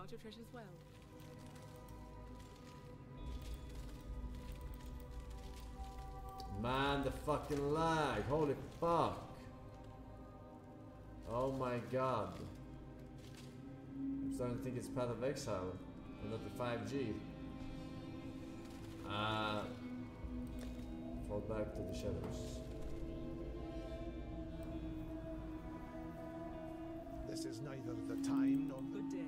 guard your treasures well. Man, the fucking lag. Holy fuck. Oh my god. I'm starting to think it's Path of Exile and not the 5G. Fall back to the shadows. This is neither the time nor... Good day.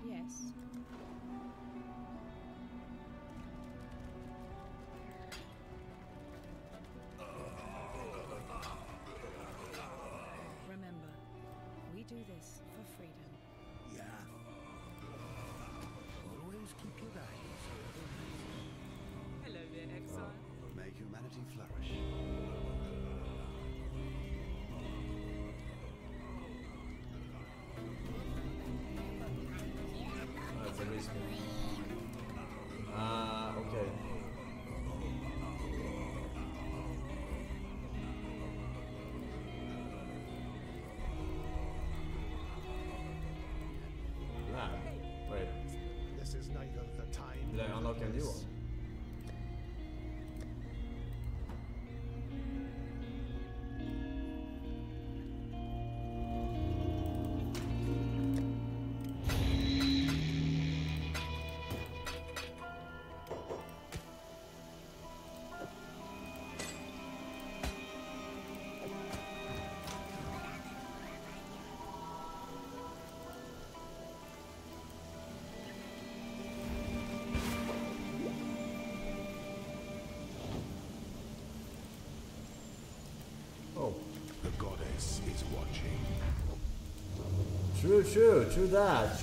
Yes. Remember, we do this for freedom. Yeah. Always keep your eyes open. Hello there, exile. Make humanity flourish. It's a respawn. Okay. Lab. Wait, This is neither the time. did I unlock a new one? Oh. The goddess is watching. True that.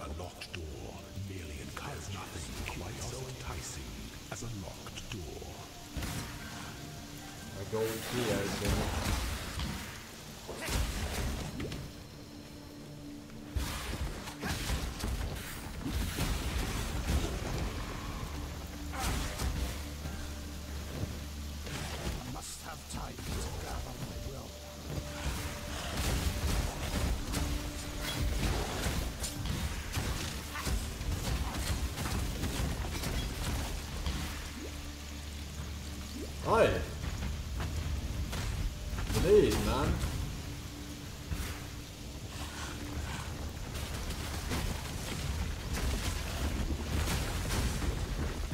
A locked door merely has nothing quite so enticing as a locked door. I go here, so. I must have time to gather my will. Oi! Please, man.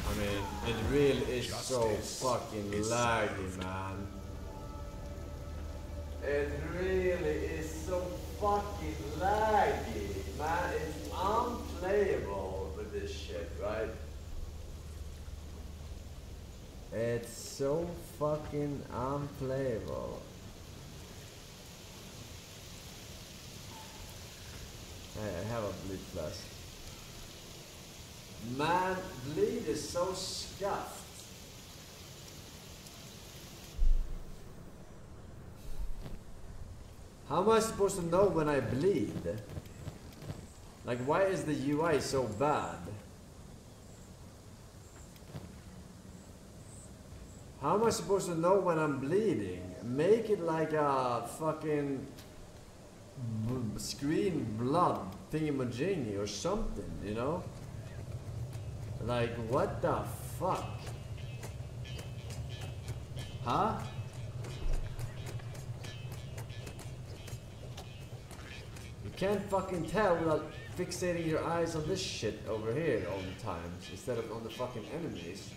I mean, it really is so fucking laggy, man. It really is so fucking laggy, man. It's unplayable with this shit, right? It's so fucking unplayable. Hey, I have a bleed flask. Man, bleed is so scuffed. How am I supposed to know when I bleed? Like, why is the UI so bad? How am I supposed to know when I'm bleeding? Make it like a fucking screen blood thingamajiggy or something, you know? Like, what the fuck? Huh? You can't fucking tell without fixating your eyes on this shit over here all the time instead of on the fucking enemies.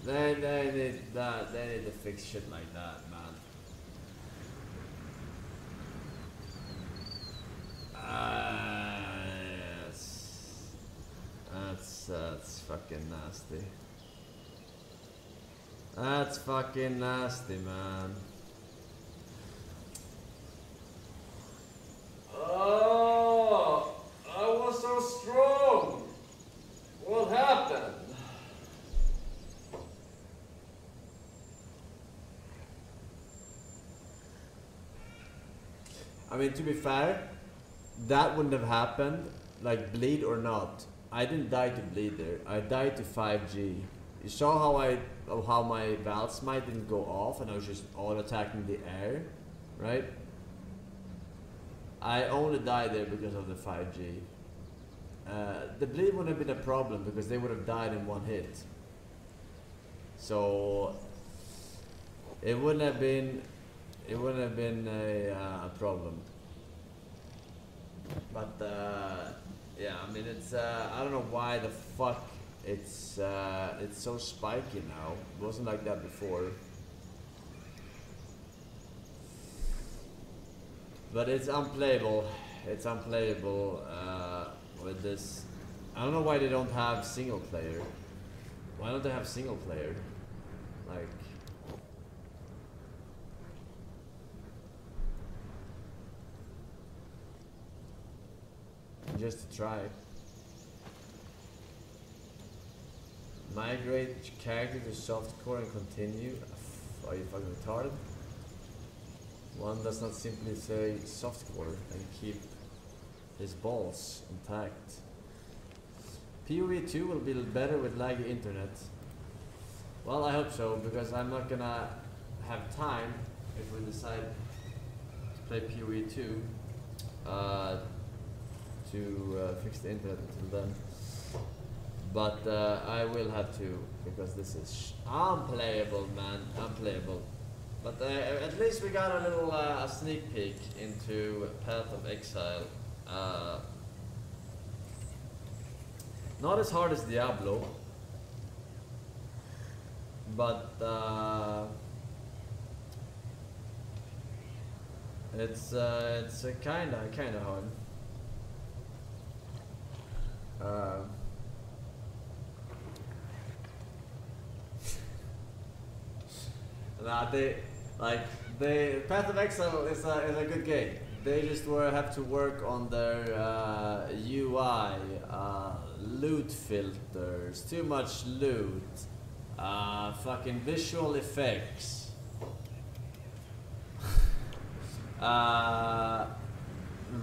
They need that. They need to fix shit like that, man. Yes. That's fucking nasty. That's fucking nasty, man. Oh, I was so strong. I mean, to be fair, that wouldn't have happened, like bleed or not. I didn't die to bleed there. I died to 5G. You saw how my Val Smite didn't go off and I was just auto-attacking the air, right? I only died there because of the 5G. The bleed wouldn't have been a problem because they would have died in one hit. So it wouldn't have been a problem. But yeah, I mean it's I don't know why the fuck it's so spiky now. It wasn't like that before. But it's unplayable. It's unplayable with this. I don't know why they don't have single player. Why don't they have single player? Like, just to try. Migrate character to softcore and continue. Are you fucking retarded? One does not simply say softcore and keep his balls intact. PoE 2 will be better with laggy internet. Well, I hope so, because I'm not gonna have time if we decide to play PoE 2 to fix the internet until then. But I will have to, because this is unplayable, man, unplayable. But at least we got a little a sneak peek into Path of Exile. Not as hard as Diablo, but it's kinda hard. Nah, the Path of Exile is a good game. They just have to work on their UI, loot filters, too much loot, fucking visual effects,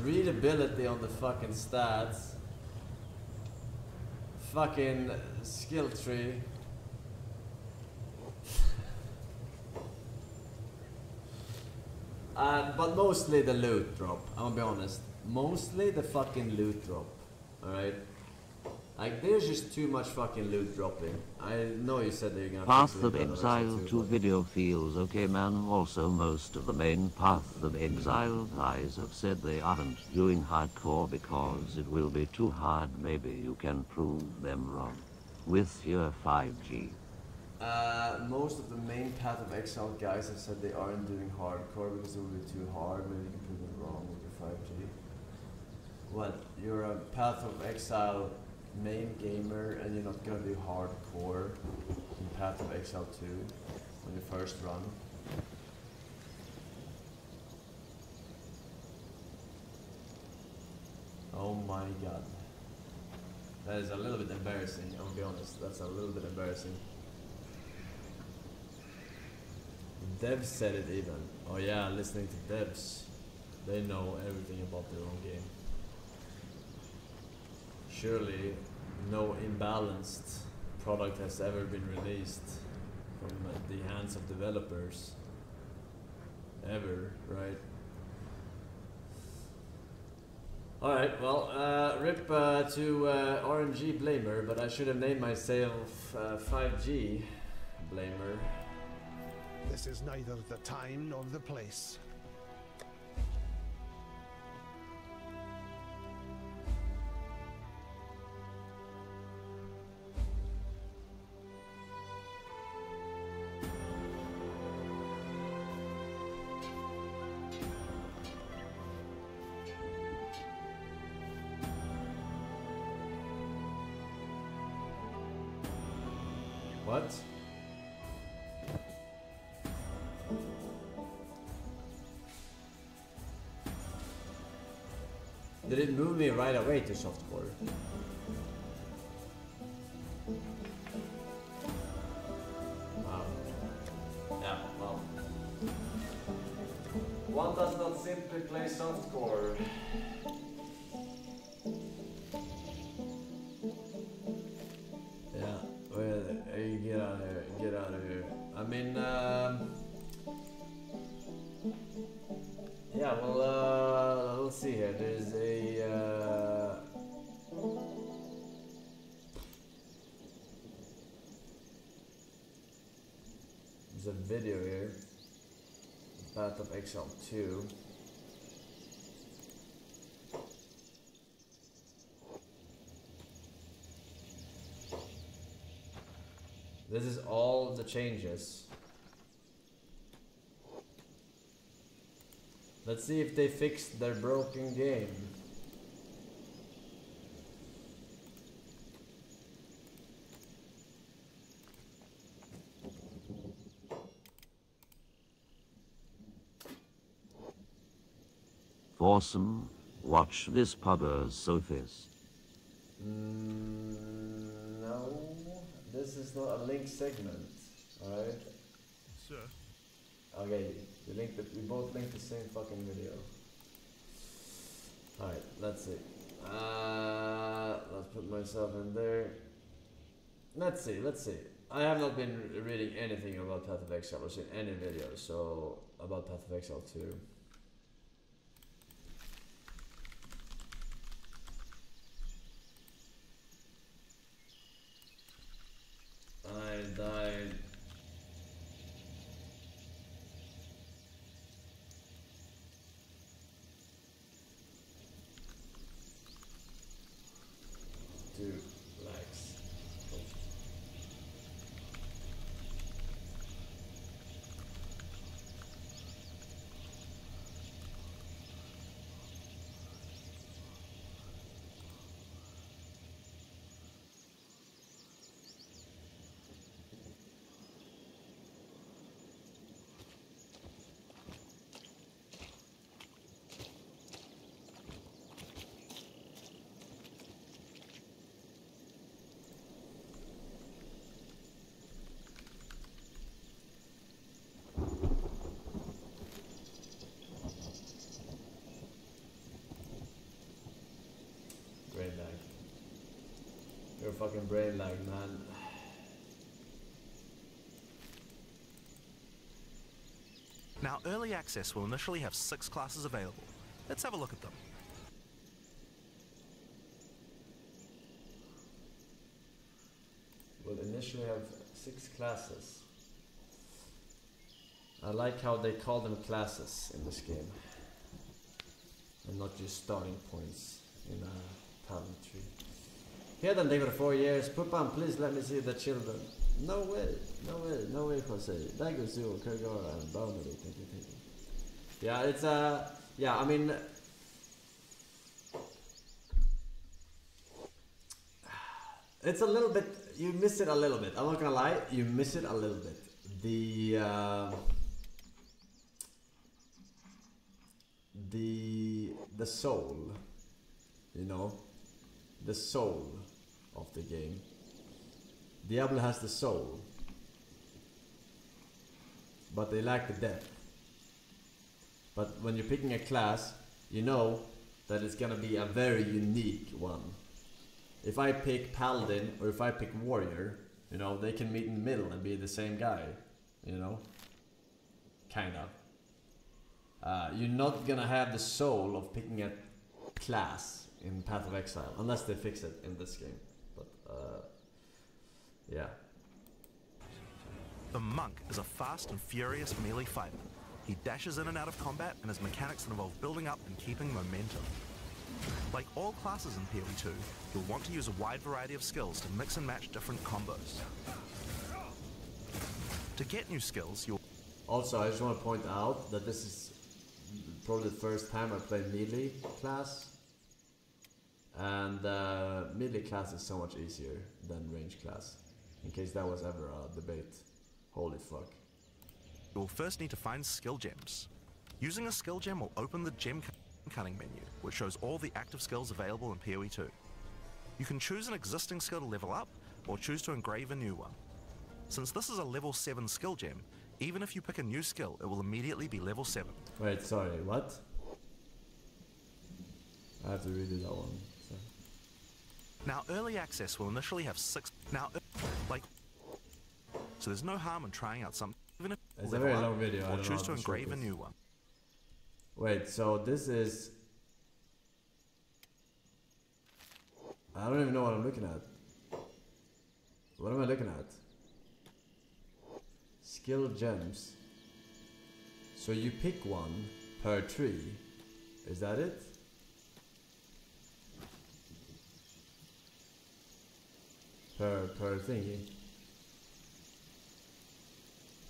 readability on the fucking stats, fucking skill tree. But mostly the loot drop, I'm gonna be honest. Mostly the fucking loot drop, alright? Like, there's just too much fucking loot dropping. I know you said they're gonna Path of Exile 2 video feels okay, man. Also, most of the main Path of Exile guys have said they aren't doing hardcore because it will be too hard. Maybe you can prove them wrong with your 5G. Most of the main Path of Exile guys have said they aren't doing hardcore because it will be too hard. Maybe you can prove them wrong with your 5G. What? You're a Path of Exile main gamer and you're not gonna do hardcore in Path of Exile 2 on your first run? Oh my god. That is a little bit embarrassing, I'll be honest. That's a little bit embarrassing. Devs said it even. Oh yeah, listening to devs. They know everything about their own game. Surely no imbalanced product has ever been released from the hands of developers. Ever, right? Alright, well, rip to RNG Blamer, but I should have named myself 5G Blamer. This is neither the time nor the place. What? Did it move me right away to softcore? Wow. Yeah, well. One does not simply play softcore. Yeah, well, hey, get out of here, get out of here. I mean, yeah, well, let's see here. There's a video here. Path of Exile 2. This is all the changes. Let's see if they fixed their broken game. Awesome. Watch this pubber Sophist. No, this is not a link segment. Alright? Sir. Okay, we both linked the same fucking video. Alright, let's see. Let's put myself in there. Let's see. I have not been reading anything about Path of Exile or seen any videos, so about Path of Exile 2. I died. Two likes. Brain lag. You're fucking brain lag, man. Now, early access will initially have 6 classes available. Let's have a look at them. We'll initially have 6 classes. I like how they call them classes in this game. And not just starting points in a talent tree. Here then, they got 4 years. Pupan, please let me see the children. No way, no way, Jose. Daguzu, Kurgora, and Boundary. Thank you. Yeah, it's yeah, I mean, it's a little bit, you miss it a little bit. I'm not gonna lie, you miss it a little bit. The soul, you know, the soul of the game. Diablo has the soul, but they lack the depth. But when you're picking a class, you know that it's gonna be a very unique one. If I pick Paladin or if I pick Warrior, you know, they can meet in the middle and be the same guy, you know? Kind of. You're not gonna have the soul of picking a class in Path of Exile, unless they fix it in this game. But, yeah. The Monk is a fast and furious melee fighter. He dashes in and out of combat, and his mechanics involve building up and keeping momentum. Like all classes in PoE2, you'll want to use a wide variety of skills to mix and match different combos. To get new skills, you'll... Also, I just want to point out that this is probably the first time I play melee class. And melee class is so much easier than range class. In case that was ever a debate. Holy fuck. You'll first need to find skill gems. Using a skill gem will open the gem cutting menu, which shows all the active skills available in PoE2. You can choose an existing skill to level up, or choose to engrave a new one. Since this is a level 7 skill gem, Even if you pick a new skill, it will immediately be level 7. Wait, sorry, what? I have to redo that one. So. Now, early access will initially have 6. So there's no harm in trying out something, even if It's a very long video. or choose to engrave a new one. Wait, so this is... I don't even know what I'm looking at. What am I looking at? Skill gems. So you pick one per tree. Is that it? Per thingy.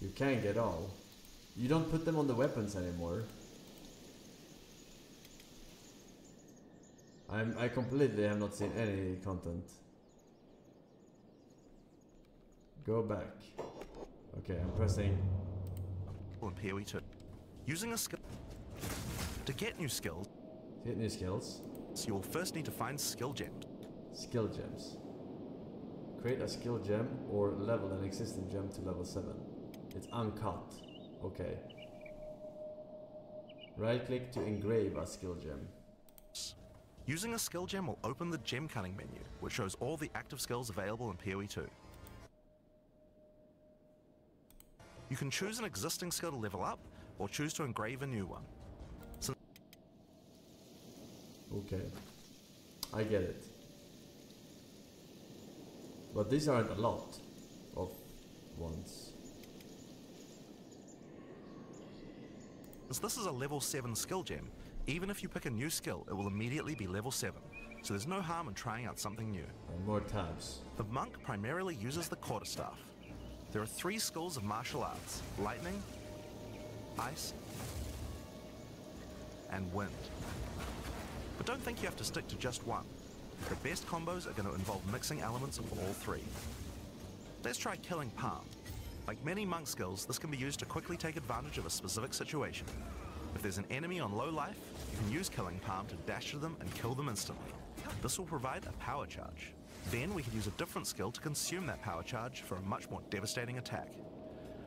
You can't get all. You don't put them on the weapons anymore. I completely have not seen any content. Go back. Okay, I'm pressing. In PoE 2. Using a skill. To get new skills, So you'll first need to find skill gems. skill gems. Create a skill gem or level an existing gem to level 7. It's uncut. Okay. Right click to engrave a skill gem. Using a skill gem will open the gem cutting menu, which shows all the active skills available in PoE 2. You can choose an existing skill to level up, or choose to engrave a new one. Okay. I get it. But these aren't a lot of ones. As this is a level 7 skill gem, even if you pick a new skill, it will immediately be level 7. So there's no harm in trying out something new. And more tabs. The monk primarily uses the quarterstaff. There are 3 schools of martial arts: lightning, ice, and wind. But don't think you have to stick to just one. The best combos are going to involve mixing elements of all 3. Let's try killing palm. Like many monk skills, this can be used to quickly take advantage of a specific situation. If there's an enemy on low life, you can use killing palm to dash to them and kill them instantly. This will provide a power charge. Then we could use a different skill to consume that power charge for a much more devastating attack.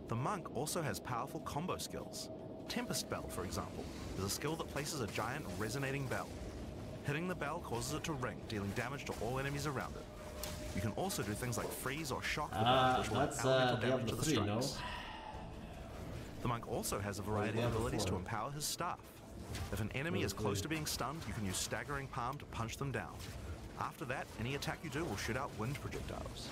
The monk also has powerful combo skills. Tempest Bell, for example, is a skill that places a giant resonating bell. Hitting the bell causes it to ring, dealing damage to all enemies around it. You can also do things like freeze or shock the bell, which will add elemental damage to the strikes. The monk also has a variety of abilities to empower his staff. If an enemy is close to being stunned, you can use staggering palm to punch them down. After that, any attack you do will shoot out wind projectiles.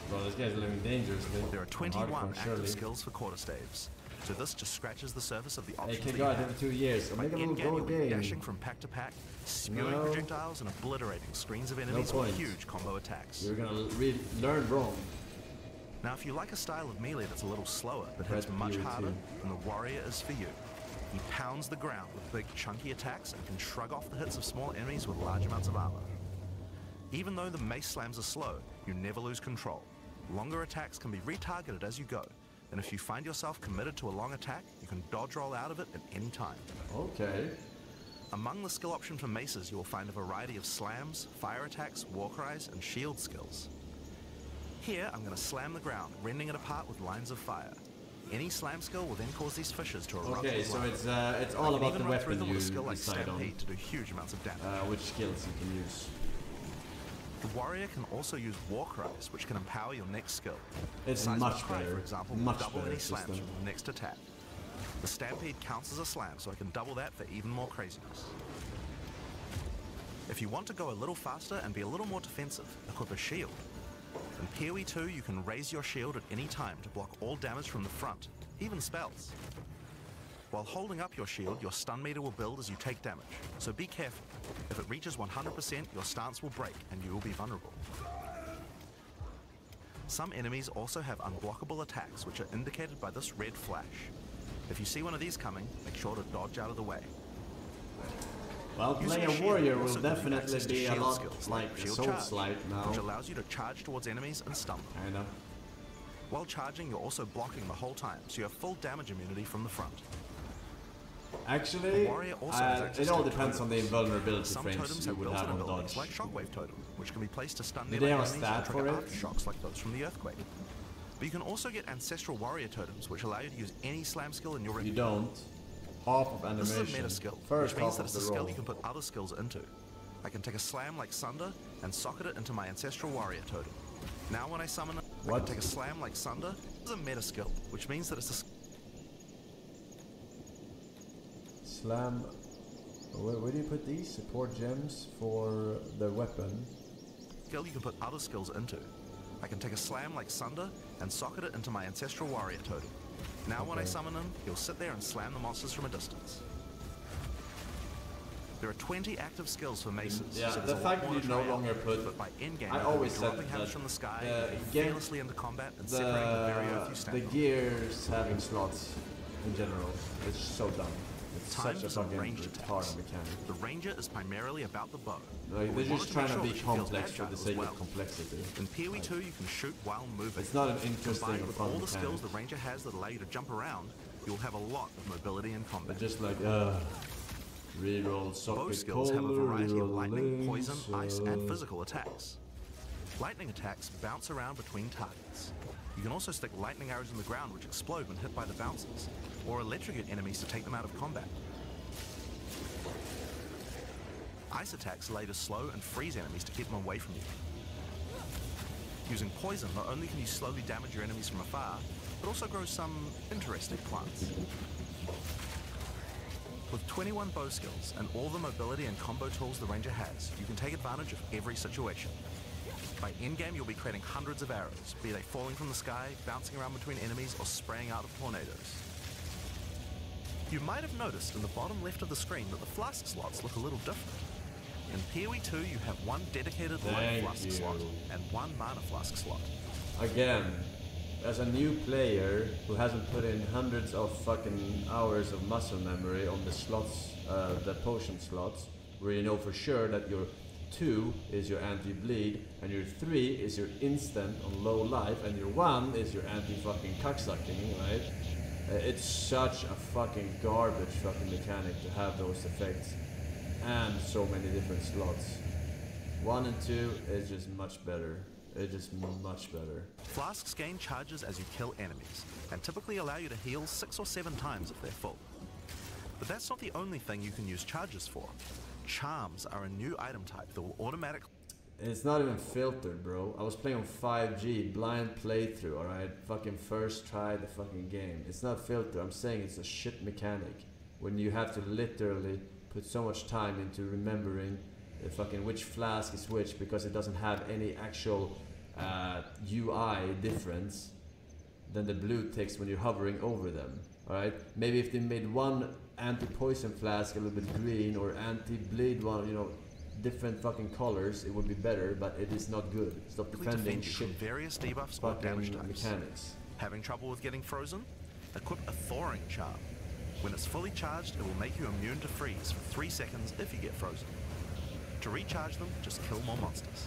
Bro, this guy's living dangerously. There are 21 active surely. skills for quarterstaves, so this just scratches the surface of the Hey, options can that go you out have. every 2 years. I'll make a little In-game, gold you'll be game. dashing from pack to pack, spewing No. projectiles and obliterating screens of enemies point. with huge combo attacks. You're gonna learn wrong. Now, if you like a style of melee that's a little slower but Red hits much PoE harder, too. then the warrior is for you. He pounds the ground with big chunky attacks and can shrug off the hits of small enemies with large amounts of armor. Even though the mace slams are slow, you never lose control. Longer attacks can be retargeted as you go, and if you find yourself committed to a long attack, you can dodge roll out of it at any time. Okay. Among the skill option for maces, you will find a variety of slams, fire attacks, war cries, and shield skills. Here, I'm going to slam the ground, rending it apart with lines of fire. Any slam skill will then cause these fissures to erupt. Okay, with so light. it's all You can about even the run through weapon them you with a skill like decide on. Stampede to do huge amounts of damage. Which skills you can use. The warrior can also use war cries, which can empower your next skill. It's Seismic much Cry, better. for example, Much will double better any slams system. from the next attack. The Stampede counts as a slam, so I can double that for even more craziness. If you want to go a little faster and be a little more defensive, equip a shield. In PoE 2, you can raise your shield at any time to block all damage from the front, even spells. While holding up your shield, your stun meter will build as you take damage, so be careful. If it reaches 100%, your stance will break and you will be vulnerable. Some enemies also have unblockable attacks, which are indicated by this red flash. If you see one of these coming, make sure to dodge out of the way. Well, Using playing a shield warrior will will also give you definitely access to be a shield lot skills like Shield Souls-like now. which allows you to charge towards enemies and stun them. Kinda. While charging, you're also blocking the whole time, so you have full damage immunity from the front. Actually, The warrior also has access it all to depends on the totems. invulnerability Some frames totems you have would built-in have on abilities dodge. like Shockwave Totem, which can be placed to stun Did nearby they have a enemies stat and trigger for it? aftershocks like those from the earthquake. But you can also get Ancestral Warrior Totems, which allow you to use any slam skill in your You repertoire. don't. Half of animation. This is a meta skill, First which means half that of it's a the skill roll. you can put other skills into. I can take a slam like Sunder and socket it into my Ancestral Warrior Totem. Now when I summon it, I What? can take a slam like Sunder. This is a meta skill, which means that it's a Slam. Where do you put these? Support gems for the weapon. skill you can put other skills into. I can take a slam like Sunder and socket it into my Ancestral Warrior Totem. Now when I Okay. summon him, he'll sit there and slam the monsters from a distance. There are 20 active skills for maces, Yeah, so the there's a fact lot more that to you no try out. longer put- But by endgame, I you'll always be said dropping hammers that from the sky, the moving game- fearlessly into combat, and separating the very earth you The stand on. gears having slots in general, it's so dumb. It's Time such for a some fucking ranged retarded attacks. mechanic. The Ranger is primarily about the bow. Like, but we they're wanted just to trying make to sure be that she feels complex for agile the as sake well. of complexity. In PoE 2, you can shoot while moving. It's not an interesting Combined or with fun all the skills mechanic. the Ranger has that allow you to jump around, you'll have a lot of mobility in They're combat. just like, reroll Bow socket skills have a color, variety of reroll lightning, links, poison, ice, and physical attacks. Lightning attacks bounce around between targets. You can also stick lightning arrows in the ground which explode when hit by the bouncers, or electrocute enemies to take them out of combat. Ice attacks allow you to slow and freeze enemies to keep them away from you. Using poison, not only can you slowly damage your enemies from afar, but also grow some interesting plants. With 21 bow skills and all the mobility and combo tools the Ranger has, you can take advantage of every situation. By endgame, you'll be creating hundreds of arrows, be they falling from the sky, bouncing around between enemies, or spraying out of tornadoes. You might have noticed in the bottom left of the screen that the flask slots look a little different. In PoE 2, you have one dedicated life Thank flask you. slot and one mana flask slot. Again, as a new player who hasn't put in hundreds of fucking hours of muscle memory on the slots, the potion slots, where you know for sure that your 2 is your anti-bleed, and your 3 is your instant on low life, and your 1 is your anti-fucking cocksucking, right? It's such a fucking garbage fucking mechanic to have those effects and so many different slots. 1 and 2 is just much better. It's just much better. Flasks gain charges as you kill enemies, and typically allow you to heal 6 or 7 times if they're full. But that's not the only thing you can use charges for. Charms are a new item type that will automatically... It's not even filtered, bro. I was playing on 5G, blind playthrough, alright? Fucking first try the fucking game. It's not filtered, I'm saying it's a shit mechanic. When you have to literally put so much time into remembering fucking which flask is which, because it doesn't have any actual UI difference than the blue text when you're hovering over them. Alright? Maybe if they made one anti-poison flask a little bit green, or anti-bleed one, you know, different fucking colors, it would be better, but it is not good. Stop defending defend you from shit various debuffs or fucking damage types. mechanics. Having trouble with getting frozen? Equip a thawing charm. When it's fully charged, it will make you immune to freeze for 3 seconds if you get frozen. To recharge them, just kill more monsters.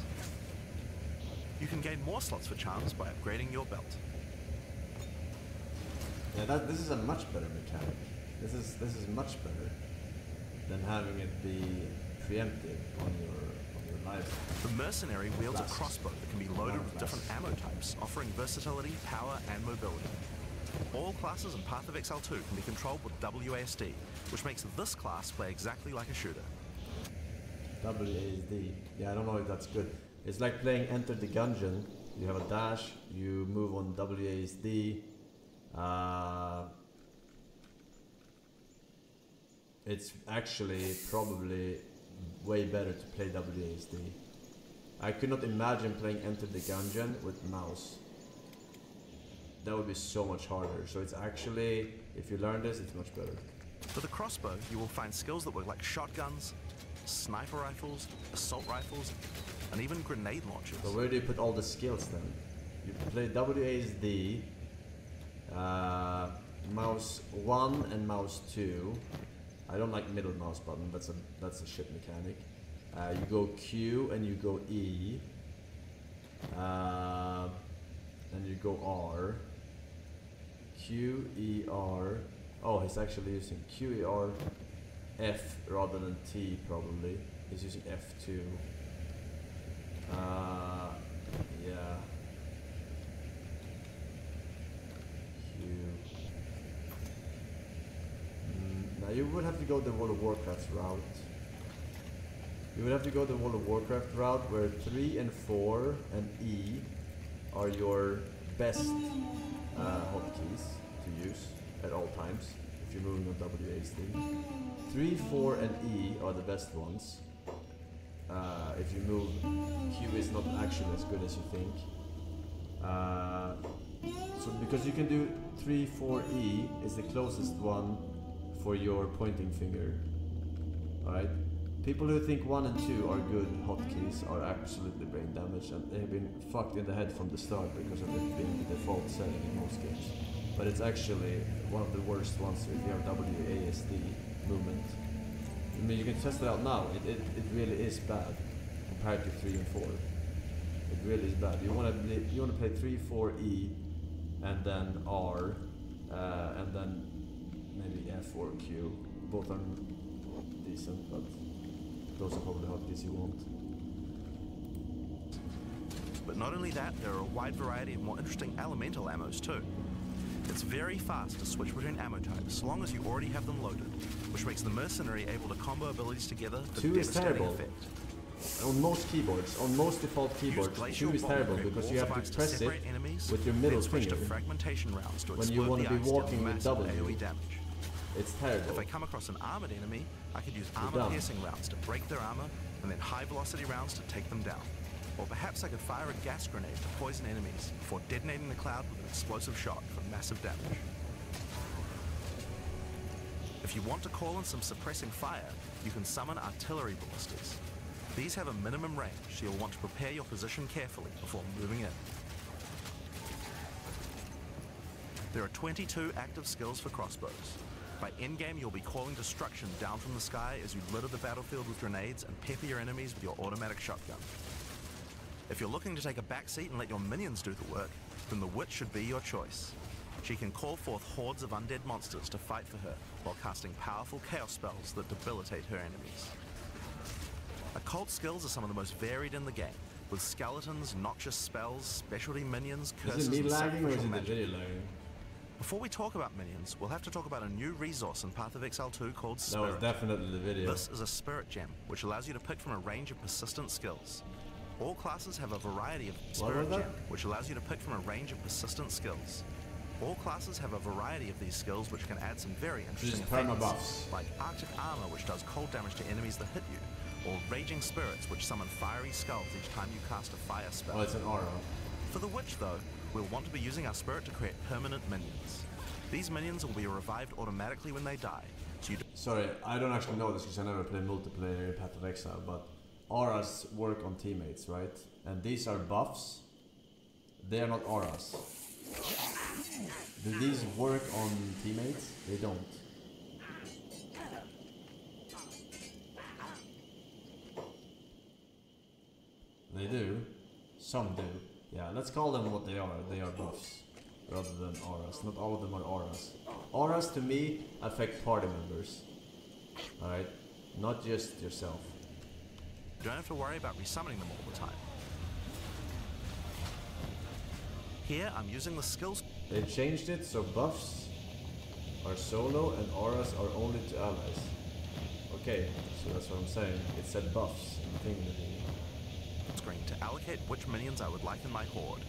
You can gain more slots for charms by upgrading your belt. Yeah, this is a much better mechanic. This is much better than having it be preempted on your life. The mercenary wields a Flasks. crossbow that can be loaded with Flasks. different ammo types, offering versatility, power, and mobility. All classes in Path of Exile 2 can be controlled with WASD, which makes this class play exactly like a shooter. WASD. Yeah, I don't know if that's good. It's like playing Enter the Gungeon. You have a dash, you move on WASD. It's actually probably way better to play WASD. I could not imagine playing Enter the Gungeon with mouse. That would be so much harder. So it's actually, if you learn this, it's much better. For the crossbow, you will find skills that work like shotguns, sniper rifles, assault rifles, and even grenade launchers. So where do you put all the skills then? You play WASD, mouse 1 and mouse 2. I don't like middle mouse button, that's a shit mechanic. You go Q and you go E, and you go R. Q, E, R. Oh, he's actually using Q, E, R, F rather than T probably. He's using F2. Yeah. You would have to go the World of Warcraft route. You would have to go the World of Warcraft route where 3 and 4 and E are your best hotkeys to use at all times if you're moving on WASD. 3, 4 and E are the best ones. If you move, Q is not actually as good as you think. So because you can do 3, 4, E is the closest one for your pointing finger. Alright? People who think 1 and 2 are good hotkeys are absolutely brain damaged, and they've been fucked in the head from the start because of it being the default setting in most games. But it's actually one of the worst ones if you have WASD movement. I mean, you can test it out now. It really is bad compared to 3 and 4. It really is bad. You want to play 3, 4, E, and then R, and then maybe F or Q. Both are decent, but those are probably hotkeys you want. But not only that, there are a wide variety of more interesting elemental ammos too. It's very fast to switch between ammo types, so long as you already have them loaded, which makes the mercenary able to combo abilities together for 2 is devastating terrible. effect. On most keyboards, on most default keyboards, 2 is terrible because you have to press it with your middle finger fragmentation rounds to when you want to be walking with W. AoE damage. It's terrible. If I come across an armored enemy, I could use armor-piercing rounds to break their armor, and then high-velocity rounds to take them down. Or perhaps I could fire a gas grenade to poison enemies before detonating the cloud with an explosive shot for massive damage. If you want to call in some suppressing fire, you can summon artillery ballistas. These have a minimum range, so you'll want to prepare your position carefully before moving in. There are 22 active skills for crossbows. By endgame, you'll be calling destruction down from the sky as you litter the battlefield with grenades and pepper your enemies with your automatic shotgun. If you're looking to take a backseat and let your minions do the work, then the witch should be your choice. She can call forth hordes of undead monsters to fight for her, while casting powerful chaos spells that debilitate her enemies. Occult skills are some of the most varied in the game, with skeletons, noxious spells, specialty minions, curses, Is it me and lagging or is sacrificial it the magic. video lagging? Before we talk about minions, we'll have to talk about a new resource in Path of Exile 2 called That Spirit. was definitely the video. This is a spirit gem, which allows you to pick from a range of persistent skills. All classes have a variety of spirit was that? gem, which allows you to pick from a range of persistent skills. All classes have a variety of these skills, which can add some very interesting Just perma effects, buffs. like Arctic Armor, which does cold damage to enemies that hit you, or Raging Spirits, which summon fiery skulls each time you cast a fire spell. Oh, it's an aura. For the Witch, though, we'll want to be using our spirit to create permanent minions. These minions will be revived automatically when they die, so you Sorry, I don't actually know this because I never played multiplayer in Path of Exile, but auras work on teammates, right? And these are buffs. They are not auras. Do these work on teammates? They don't. They do. Some do. Yeah, let's call them what they are. They are buffs rather than auras. Not all of them are auras. Auras to me affect party members. Alright? Not just yourself. don't have to worry about resummoning them all the time. Here, I'm using the skills. They've changed it so buffs are solo and auras are only to allies. Okay, so that's what I'm saying. It said buffs in the thing. Screen to allocate which minions I would like in my horde.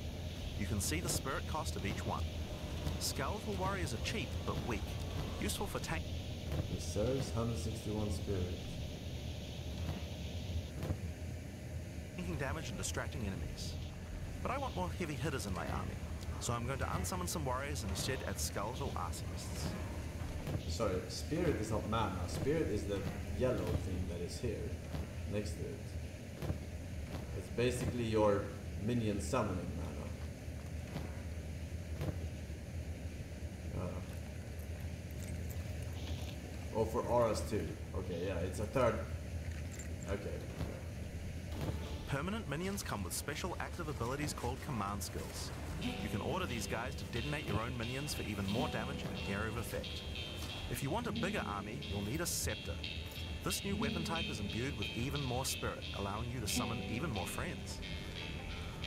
You can see the spirit cost of each one. Skeletal warriors are cheap but weak, useful for tank. It serves 161 spirit. Taking damage and distracting enemies. But I want more heavy hitters in my army, so I'm going to unsummon some warriors and instead add skeletal arsonists. Sorry, spirit is not mana. Spirit is the yellow thing that is here, next to it. It's basically your minion summoning mana. Oh, for auras too. Okay, yeah, it's a third. Okay. Permanent minions come with special active abilities called command skills. You can order these guys to detonate your own minions for even more damage and area of effect. If you want a bigger army, you'll need a scepter. This new weapon type is imbued with even more spirit, allowing you to summon even more friends.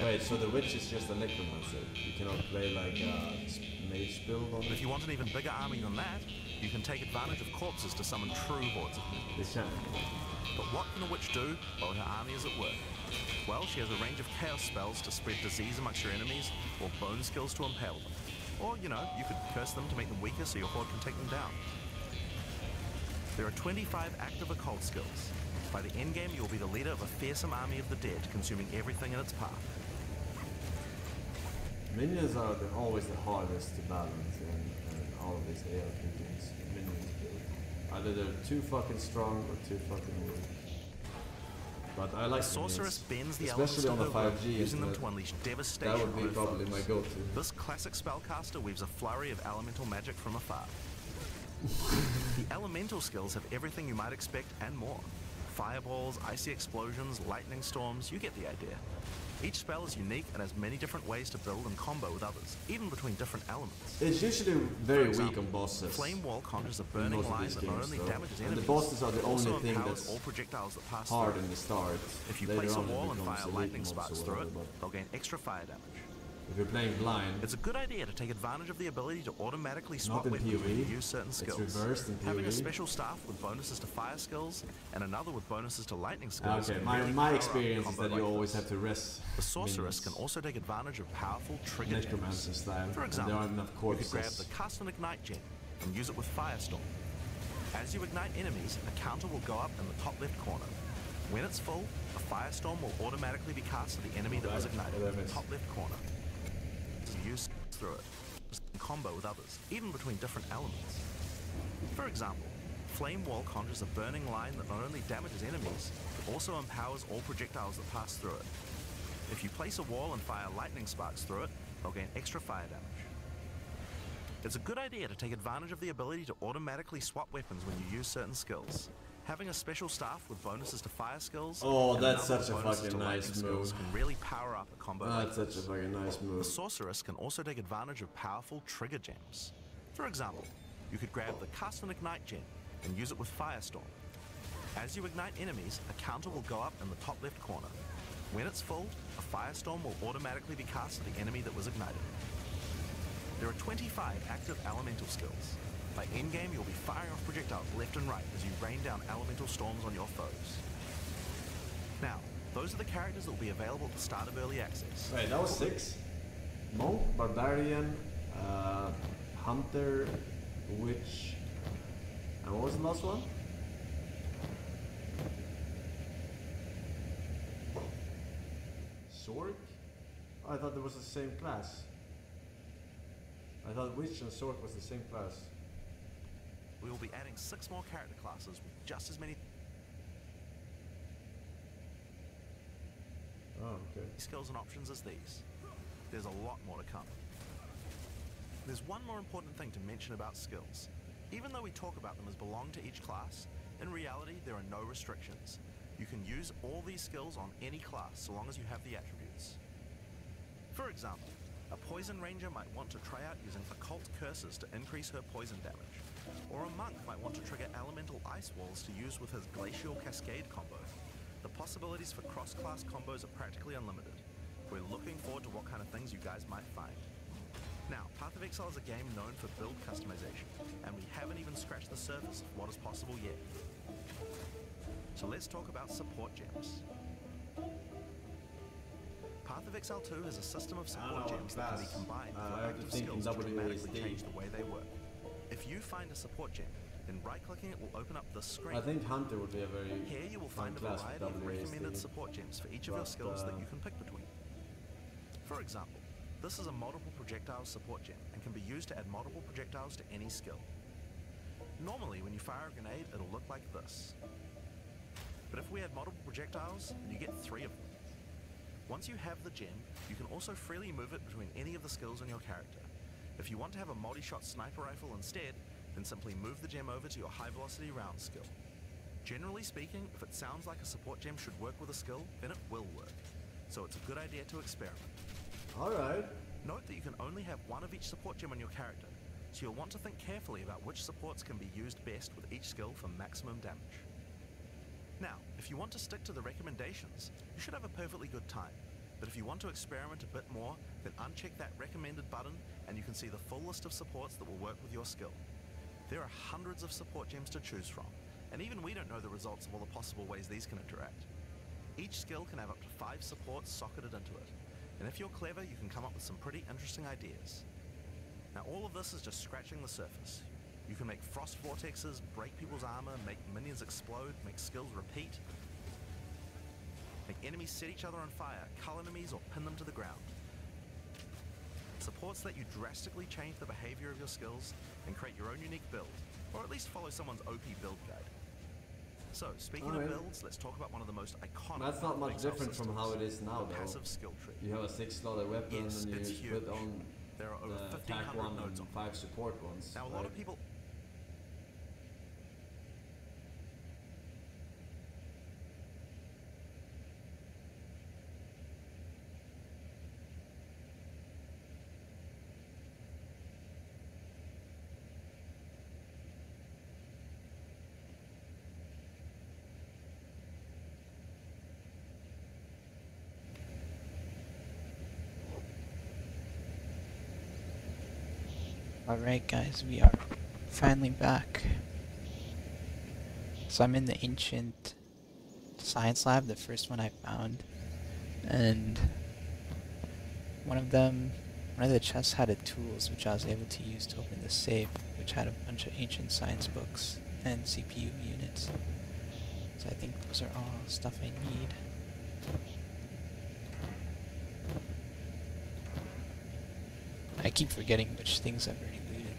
Wait, so the witch is just a necromancer. You cannot play like a mage build on But it? if you want an even bigger army than that, you can take advantage of corpses to summon true hordes of minions. This can. But what can a witch do while her army is at work? Well, she has a range of chaos spells to spread disease amongst your enemies, or bone skills to impale them. Or, you know, you could curse them to make them weaker so your horde can take them down. There are 25 active occult skills. By the endgame, you'll be the leader of a fearsome army of the dead, consuming everything in its path. Minions are always the hardest to balance in all of these ARP games. Minions build. Either they're too fucking strong or too fucking weak. But I like The sorceress bends the especially on the elements 5G, using them isn't to it? unleash devastation That would be on her probably foes. my go-to. This classic spellcaster weaves a flurry of elemental magic from afar. The elemental skills have everything you might expect and more. Fireballs, icy explosions, lightning storms, you get the idea. Each spell is unique and has many different ways to build and combo with others, even between different elements. It's usually very For example, weak on bosses. Flame Wall conjures a in burning most of line these that not games, only though. damages And enemies, the bosses are the but also only thing empowers that's all projectiles that pass hard through. in the start. If you Later place a on it wall and becomes fire elite lightning mobs or sparks through it, whatever, but they'll gain extra fire damage. if you're playing blind, It's a good idea to take advantage of the ability to automatically swap in weapons when PoE. you use certain It's skills. reversed in Having a PoE. special staff with bonuses to fire skills and another with bonuses to lightning skills. okay, can my really my power up experience a is combo that you like always this. have to rest The sorceress can minions. also take advantage of powerful trigger Necromancer gems. style, For and there example, aren't enough you could grab corpses. the Cast and Ignite gem and use it with Firestorm. As you ignite enemies, a counter will go up in the top left corner. When it's full, a Firestorm will automatically be cast to the enemy that was Right, ignited what did I in the miss? top left corner. Use through it, in combo with others, even between different elements. For example, Flame Wall conjures a burning line that not only damages enemies, but also empowers all projectiles that pass through it. If you place a wall and fire lightning sparks through it, they'll gain extra fire damage. It's a good idea to take advantage of the ability to automatically swap weapons when you use certain skills. Having a special staff with bonuses to fire skills Oh, and that's another such a with bonuses fucking to lightning nice skills move. can really power up a combo like That's such a this. fucking nice The move. sorceress can also take advantage of powerful trigger gems. For example, you could grab the Cast and Ignite gem and use it with Firestorm. As you ignite enemies, a counter will go up in the top left corner. When it's full, a Firestorm will automatically be cast to the enemy that was ignited. There are 25 active elemental skills. By endgame, you'll be firing off projectiles left and right as you rain down elemental storms on your foes. Now, those are the characters that will be available at the start of early access. Wait, that was 6? Monk, Barbarian, Hunter, Witch, and what was the last one? Sork? I thought there was the same class. I thought Witch and Sork was the same class. We will be adding 6 more character classes with just as many Oh, okay. skills and options as these. There's a lot more to come. There's one more important thing to mention about skills. Even though we talk about them as belong to each class, in reality there are no restrictions. You can use all these skills on any class so long as you have the attributes. For example, a poison ranger might want to try out using occult curses to increase her poison damage. Or a monk might want to trigger elemental ice walls to use with his glacial cascade combo. The possibilities for cross-class combos are practically unlimited. We're looking forward to what kind of things you guys might find. Now, Path of Exile is a game known for build customization, and we haven't even scratched the surface of what is possible yet. So let's talk about support gems. Path of Exile 2 has a system of support gems that can be combined I with have to active think in skills to dramatically WASD. change the way they work. If you find a support gem, then right-clicking it will open up this screen. I think Hunter would be a very Here you will fun find a class variety with of recommended WASD. support gems for each of your But, skills that you can pick between. For example, this is a multiple projectiles support gem and can be used to add multiple projectiles to any skill. Normally when you fire a grenade it'll look like this. But if we add multiple projectiles, then you get 3 of them. Once you have the gem, you can also freely move it between any of the skills on your character. If you want to have a multi-shot sniper rifle instead, then simply move the gem over to your high velocity round skill. Generally speaking, if it sounds like a support gem should work with a skill, then it will work. So it's a good idea to experiment. Alright. Note that you can only have one of each support gem on your character, so you'll want to think carefully about which supports can be used best with each skill for maximum damage. Now, if you want to stick to the recommendations, you should have a perfectly good time. But if you want to experiment a bit more, then uncheck that recommended button and you can see the full list of supports that will work with your skill. There are hundreds of support gems to choose from, and even we don't know the results of all the possible ways these can interact. Each skill can have up to 5 supports socketed into it, and if you're clever, you can come up with some pretty interesting ideas. Now all of this is just scratching the surface. You can make frost vortexes, break people's armor, make minions explode, make skills repeat, make enemies set each other on fire, cull enemies, or pin them to the ground. Supports let you drastically change the behavior of your skills and create your own unique build, or at least follow someone's OP build guide. So, speaking of builds, let's talk about one of the most iconic. That's not much different from how it is now, though. Passive skill tree. You have a 6-slotted weapon, Yes, and it's you huge. put on There are over the attack 1,500 one nodes and on. 5 support ones. Now, a lot of people. Alright guys, we are finally back. So I'm in the ancient science lab, the first one I found. And one of the chests had a tools which I was able to use to open the safe, which had a bunch of ancient science books and CPU units. So I think those are all stuff I need. I keep forgetting which things I've already looted.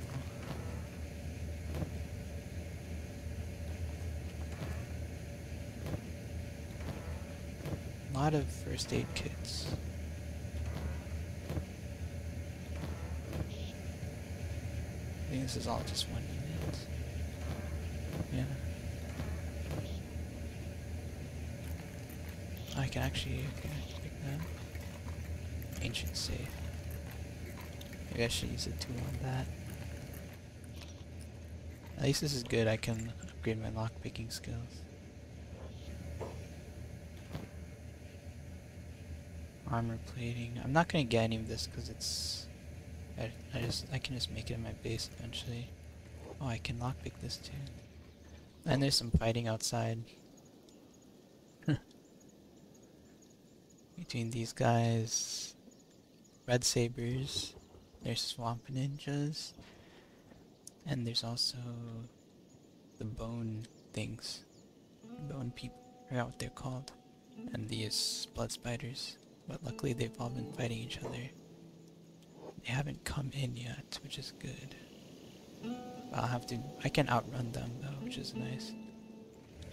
A lot of first aid kits. I think this is all just one unit. Yeah. I can actually pick that. Ancient safe. Maybe I should use a tool on that. At least this is good, I can upgrade my lockpicking skills. Armor plating. I'm not gonna get any of this because it's... I can just make it in my base eventually. Oh, I can lockpick this too. And there's some fighting outside. Between these guys. Red sabers. There's swamp ninjas, and there's also the bone things, bone people, I forgot what they're called, and these blood spiders, but luckily they've all been fighting each other. They haven't come in yet, which is good. I can outrun them though, which is nice.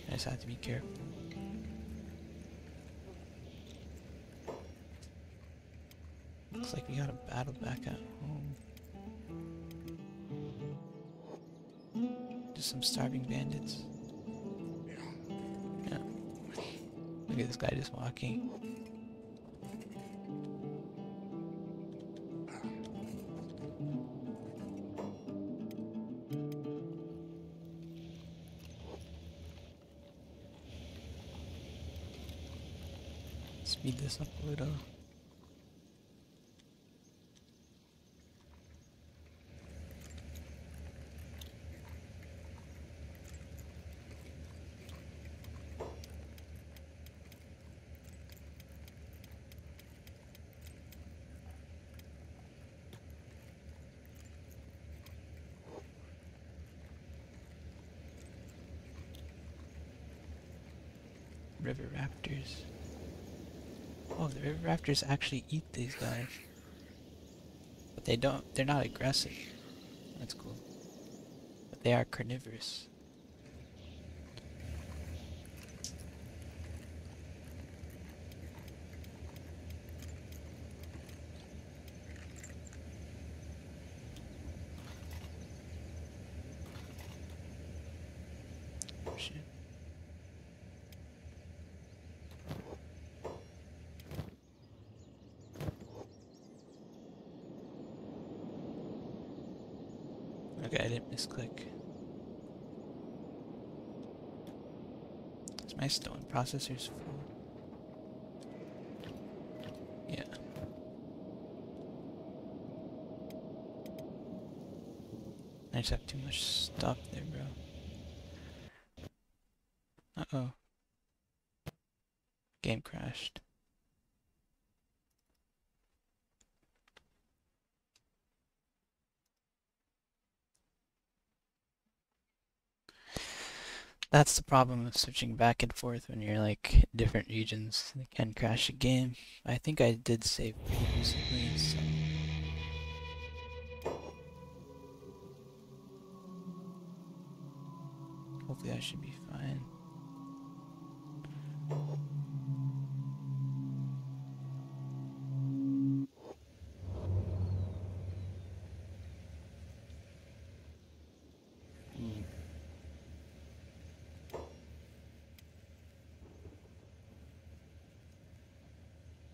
I just have to be careful. Looks like we got a battle back at home. Just some starving bandits. Yeah. Look at this guy just walking. Speed this up a little. River raptors. Oh, the river raptors actually eat these guys. But they're not aggressive. That's cool. But they are carnivorous. Oh shit. Okay, I didn't misclick. Is my stone processor's full? Yeah. I just have too much stuff there, bro. Uh-oh. Game crashed. That's the problem of switching back and forth when you're like different regions. It can crash a game. I think I did save pretty recently, so hopefully I should be fine. Hmm.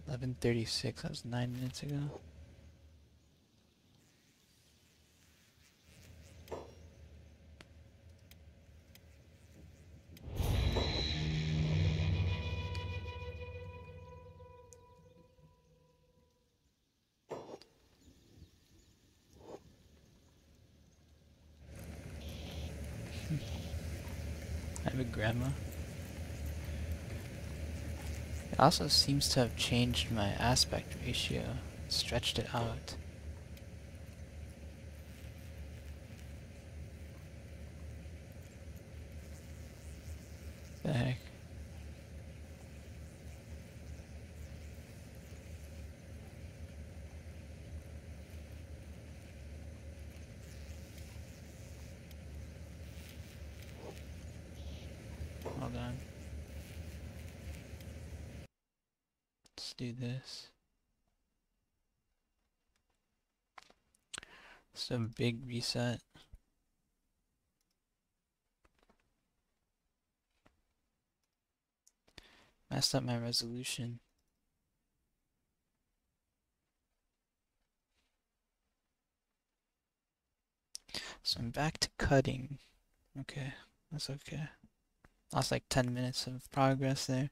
11:36. That was 9 minutes ago. I have a grandma. It also seems to have changed my aspect ratio, stretched it out. The heck? Hold on. Let's do this. Some big reset. Messed up my resolution. So I'm back to cutting. Okay, that's okay. Lost like 10 minutes of progress there.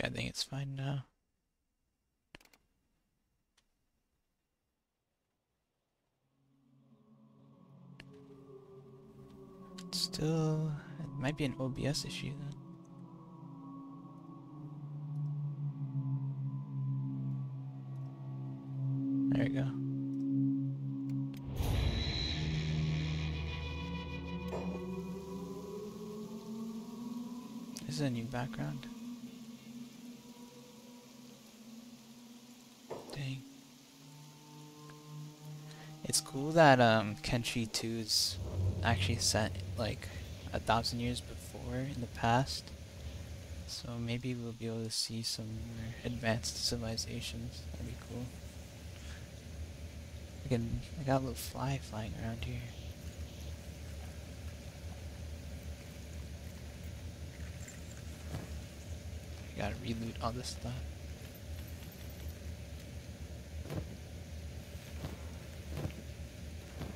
Okay, I think it's fine now. Still, it might be an OBS issue then. There we go. This is a new background. Dang. It's cool that Kenshi 2 is actually set like 1,000 years before in the past. So maybe we'll be able to see some more advanced civilizations. That'd be cool. I got a little fly flying around here. I gotta reloot all this stuff.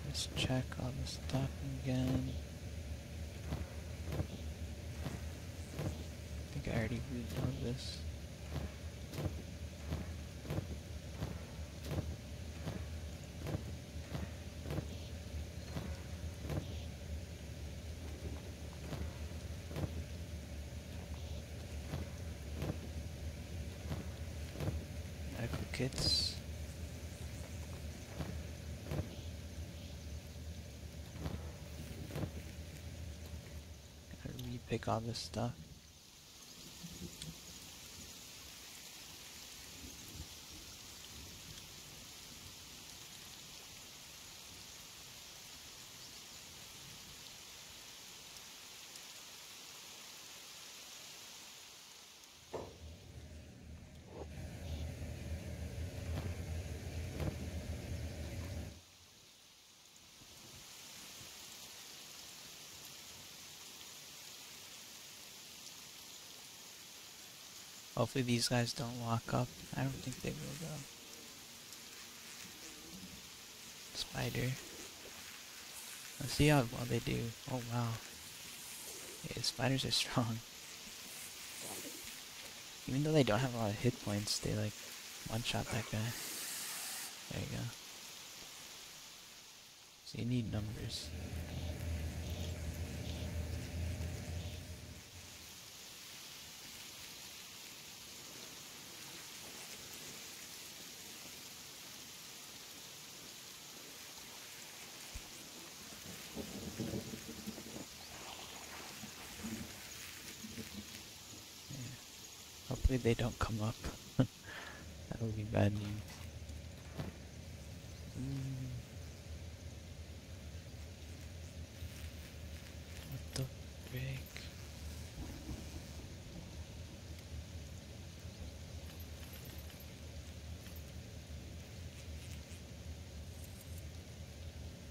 Let's check all this stuff again. I think I already looted all this. Medical kits. Gotta re-pick all this stuff. Hopefully these guys don't walk up. I don't think they will though. Spider. Let's see how well they do. Oh wow. Yeah, the spiders are strong. Even though they don't have a lot of hit points, they like one-shot that guy. There you go. So you need numbers. Hopefully they don't come up. That would be bad news. What the frick?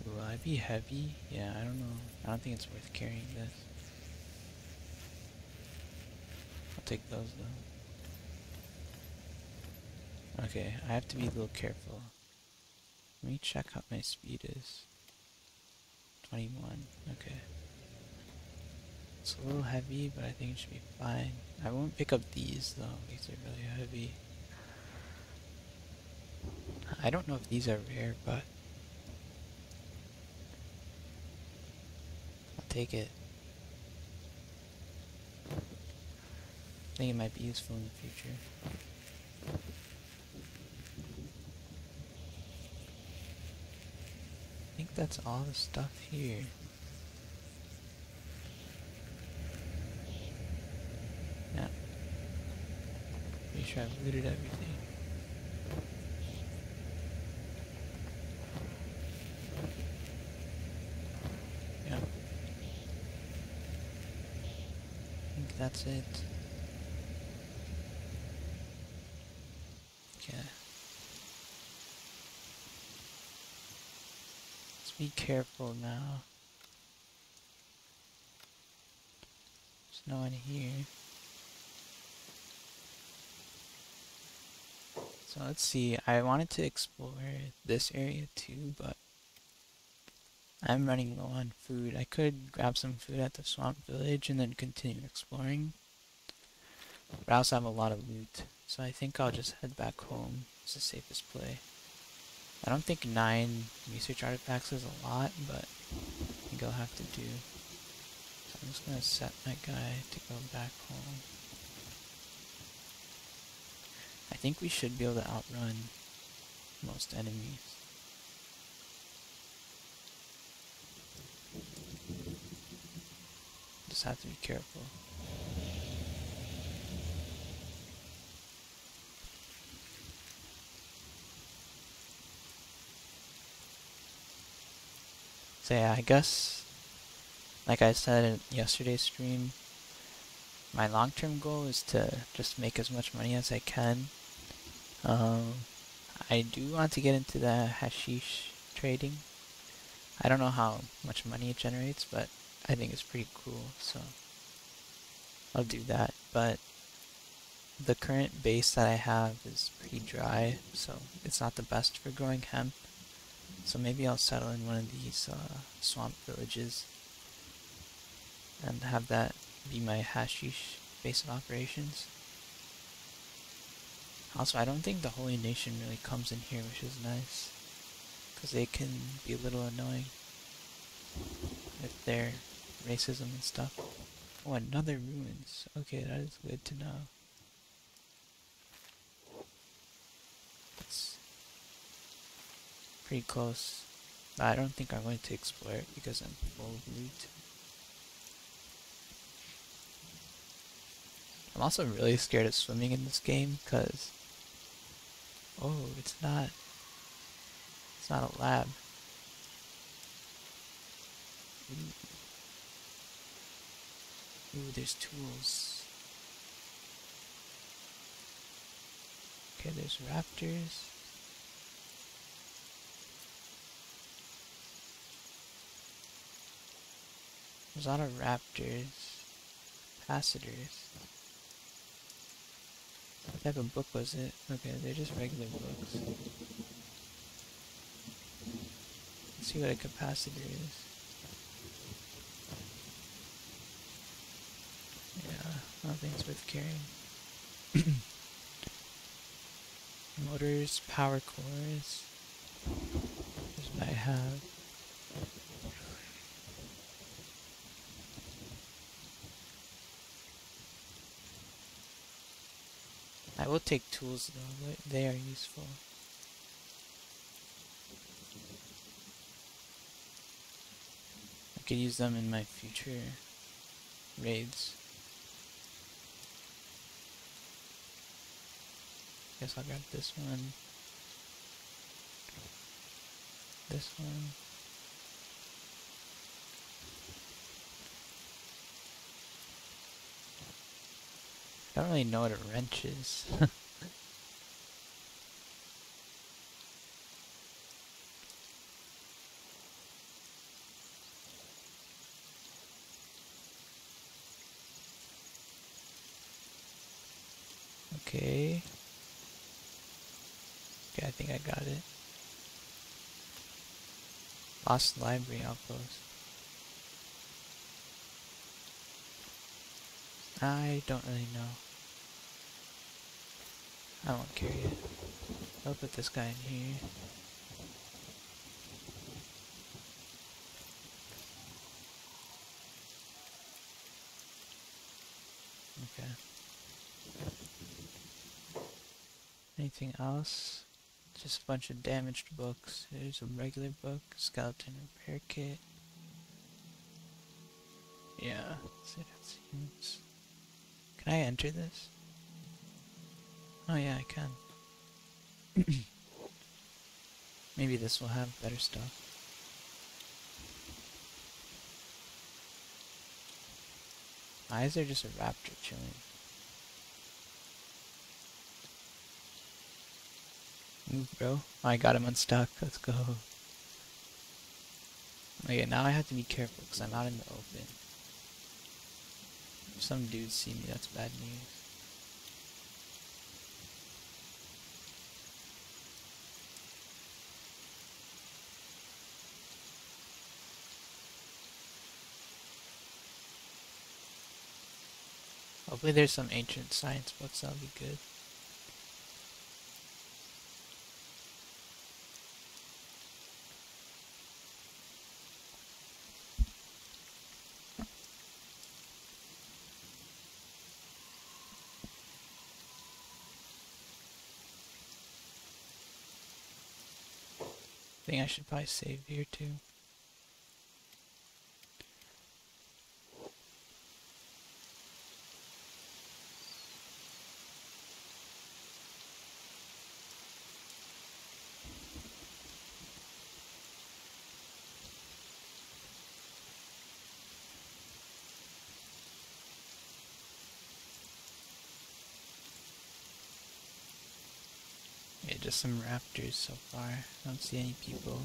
Will I be heavy? Yeah, I don't know. I don't think it's worth carrying this. I'll take those though. Okay, I have to be a little careful. Let me check how my speed is. 21, okay. It's a little heavy, but I think it should be fine. I won't pick up these though, because they're really heavy. I don't know if these are rare, but I'll take it. I think it might be useful in the future. I think that's all the stuff here. Yeah. Pretty sure I've looted everything. Yeah. I think that's it. Okay. Let's be careful now. There's no one here. So let's see, I wanted to explore this area too, but I'm running low on food. I could grab some food at the swamp village and then continue exploring. But I also have a lot of loot, so I think I'll just head back home. It's the safest play. I don't think 9 research artifacts is a lot, but I think I'll have to do. So I'm just gonna set my guy to go back home. I think we should be able to outrun most enemies. Just have to be careful. So yeah, I guess, like I said in yesterday's stream, my long-term goal is to just make as much money as I can. I do want to get into the hashish trading. I don't know how much money it generates, but I think it's pretty cool, so I'll do that. But the current base that I have is pretty dry, so it's not the best for growing hemp. So maybe I'll settle in one of these swamp villages and have that be my hashish base of operations. Also, I don't think the Holy Nation really comes in here, which is nice, because they can be a little annoying with their racism and stuff. Oh, another ruins. Okay, that is good to know. It's pretty close. But I don't think I'm going to explore it because I'm full of loot. I'm also really scared of swimming in this game because, oh, it's not a lab. Ooh, there's tools. Okay, there's raptors. There's a lot of raptors. Capacitors. What type of book was it? Okay, they're just regular books. Let's see what a capacitor is. Nothing's worth carrying. Motors, power cores. Here's what I have. I will take tools though, they are useful. I could use them in my future raids. Guess I'll grab this one. This one. I don't really know what a wrench is. Okay. Okay, I think I got it. Lost library outpost. I don't really know. I won't carry it. I'll put this guy in here. Okay. Anything else? Just a bunch of damaged books. Here's a regular book, skeleton repair kit. Yeah, so that seems. Can I enter this? Oh yeah, I can. Maybe this will have better stuff. Why is there just a raptor chilling? Move, bro. Oh, I got him unstuck. Let's go. Okay, now I have to be careful because I'm out in the open. If some dudes see me, that's bad news. Hopefully there's some ancient science books, that'll be good. I think I should probably save here too. Yeah, just some raptors so far. I don't see any people.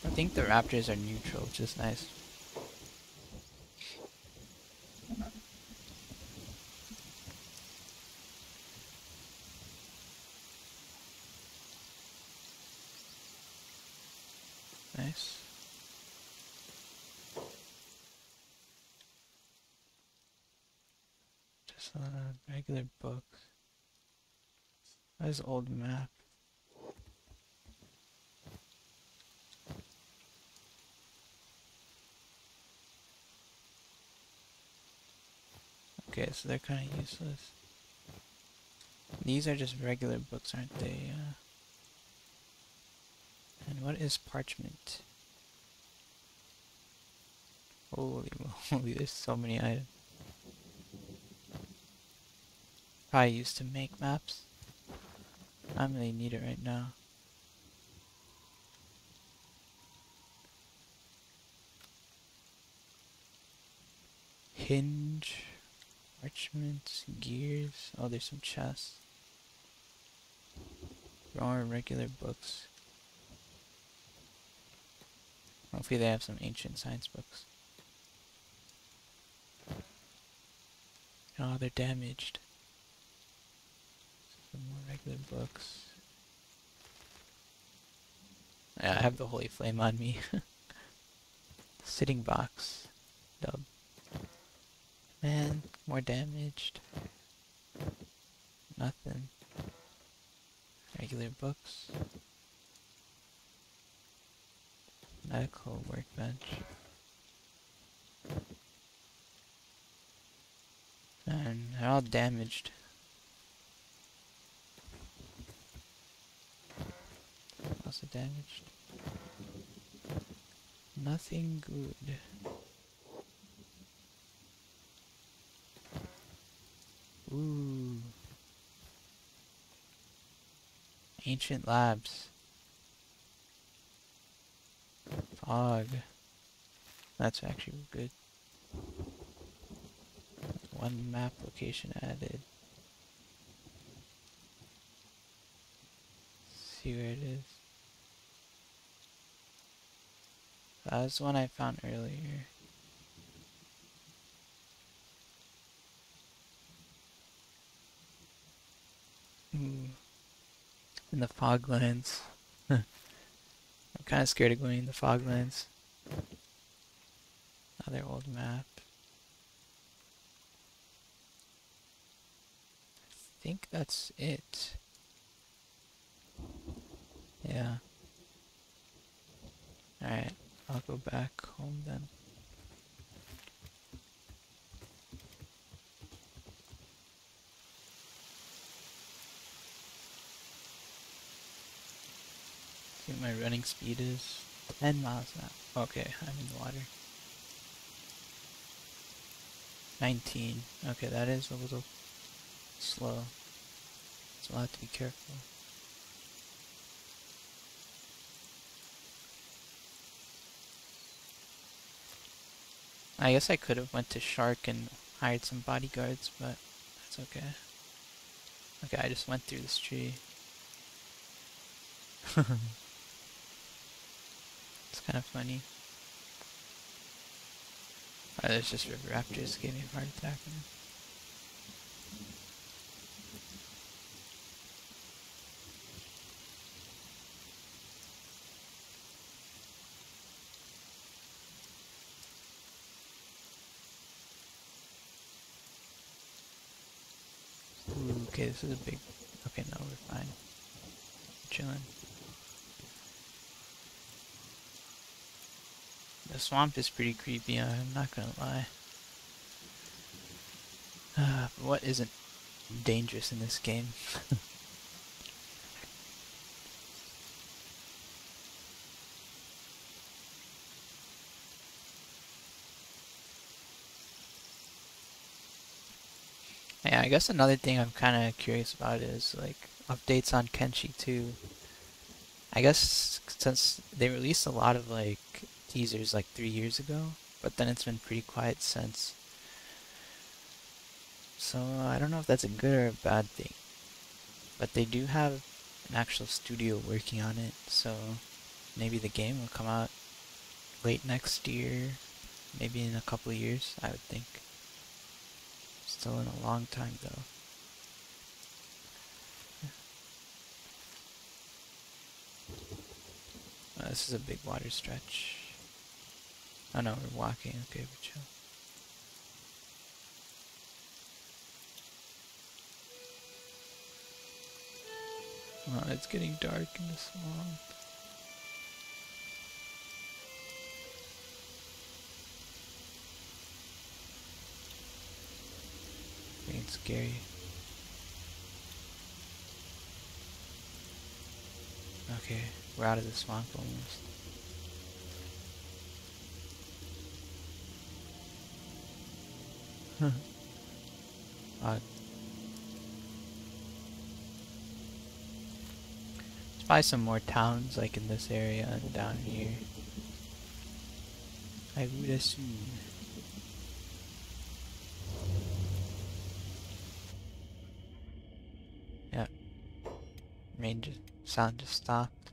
I think the raptors are neutral, which is nice. Nice. Just a regular book. That is an old map. Okay, so they're kind of useless. These are just regular books, aren't they? And what is parchment? Holy moly, there's so many items. Probably used to make maps. I don't really need it right now. Hinge, parchment, gears. Oh, there's some chests. More regular books. Hopefully they have some ancient science books. Oh, they're damaged. Some more regular books. Yeah, I have the Holy Flame on me. Sitting box. Dub. Man, more damaged. Nothing. Regular books. Medical workbench. And they're all damaged. Also damaged. Nothing good. Ooh. Ancient labs. Fog. That's actually good. One map location added. See where it is. That was the one I found earlier. Ooh. In the foglands. I'm kind of scared of going in the foglands. Another old map. I think that's it. Yeah. Alright, I'll go back home then. See what my running speed is. 10 miles an hour. Okay, I'm in the water. 19. Okay, that is a little slow. So I'll have to be careful. I guess I could have went to Shark and hired some bodyguards, but that's okay. Okay, I just went through this tree. It's kind of funny. Oh, there's just river raptors gave me a heart attack. Ooh, okay, this is a big... Okay, no, we're fine. Chilling. The swamp is pretty creepy, I'm not gonna lie. But what isn't dangerous in this game? Yeah, I guess another thing I'm kind of curious about is like updates on Kenshi 2. I guess since they released a lot of like teasers like 3 years ago, but then it's been pretty quiet since. So I don't know if that's a good or a bad thing. But they do have an actual studio working on it, so maybe the game will come out late next year, maybe in a couple of years, I would think. Still in a long time though. This is a big water stretch. Oh no, we're walking. Okay, we're chill. Oh, it's getting dark in the swamp. Getting scary. Okay, we're out of the swamp almost. There's probably some more towns like in this area and down here. I would assume. Yeah. Sound just stopped.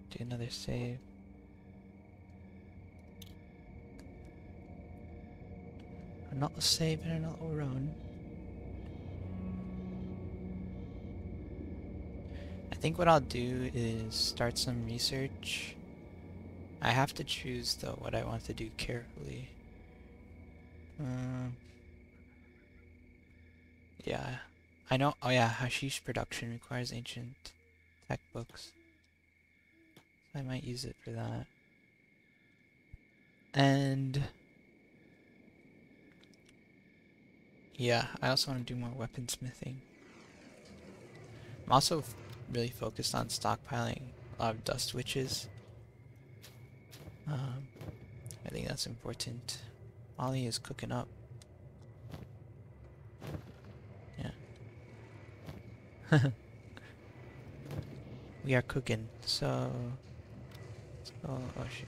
Do another save. not save and not run. I think what I'll do is start some research. I have to choose though what I want to do carefully. Yeah, I know. Oh yeah, hashish production requires ancient tech books. So I might use it for that. And yeah, I also want to do more weaponsmithing. I'm also really focused on stockpiling a lot of dust witches. I think that's important. Ollie is cooking up. Yeah. We are cooking, so let's go. Oh shit.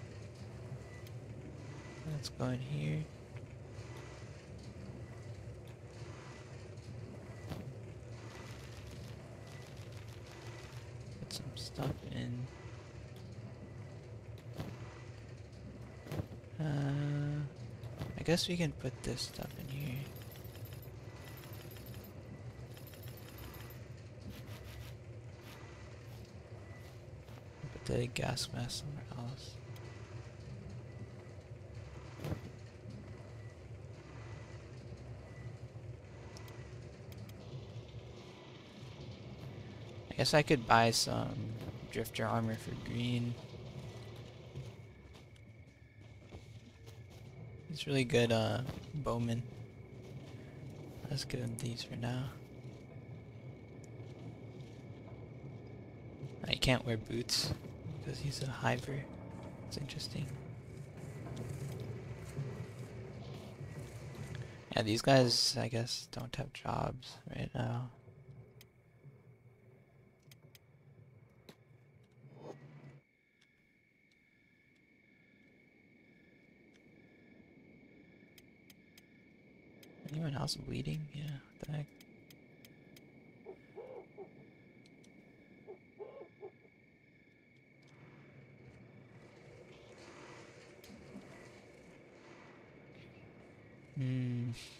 Let's go in here. Put some stuff in. I guess we can put this stuff in here. Put the gas mask somewhere else. I guess I could buy some drifter armor for green. It's really good bowman. Let's give him these for now. I can't wear boots because he's a hiver. It's interesting. Yeah, these guys, I guess, don't have jobs right now. Anyone else bleeding? Yeah, what the heck?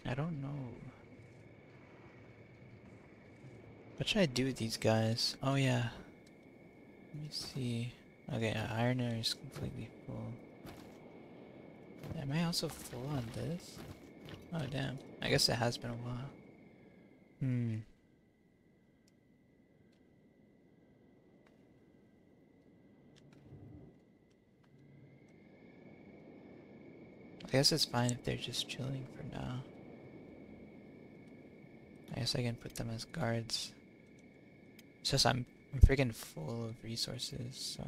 I don't know. What should I do with these guys? Oh yeah. Let me see. Okay, iron ore is completely full. Am I also full on this? Oh damn. I guess it has been a while. I guess it's fine if they're just chilling for now. I guess I can put them as guards. It's just I'm freaking full of resources, so.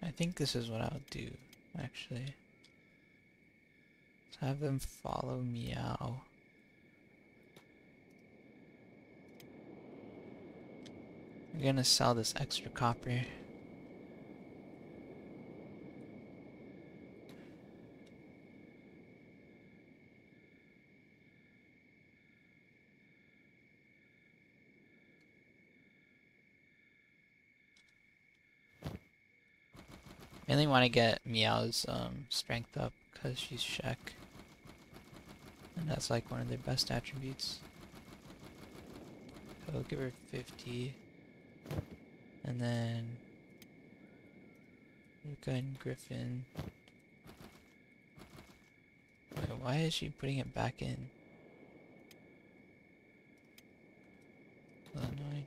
I think this is what I'll do, actually. Let's have them follow Meow. I'm gonna sell this extra copper. Mainly want to get Meow's strength up because she's Shek. And that's like one of their best attributes. So I'll give her 50. And then Luca and Griffin. Wait, why is she putting it back in? Annoying.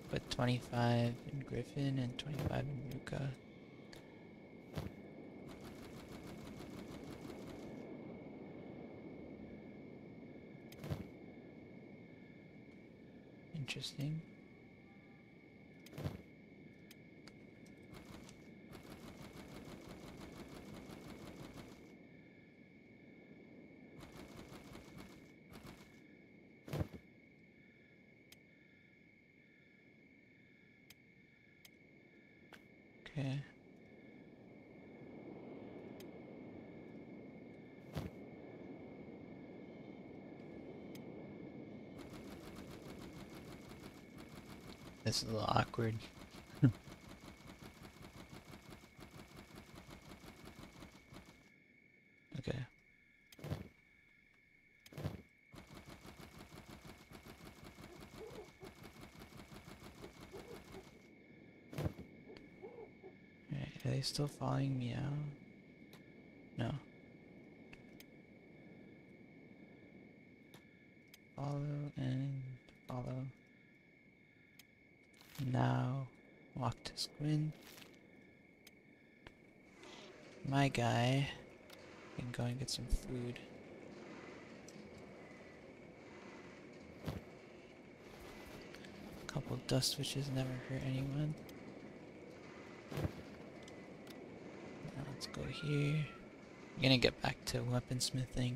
Put 25 in Griffin and 25 in Luca. Interesting. Okay. This is a little awkward. Okay. Alright, are they still following me out? No. Follow and follow. Now, walk to Squint. My guy can go and get some food. Couple dust witches never hurt anyone. Now let's go here. I'm gonna get back to weaponsmithing.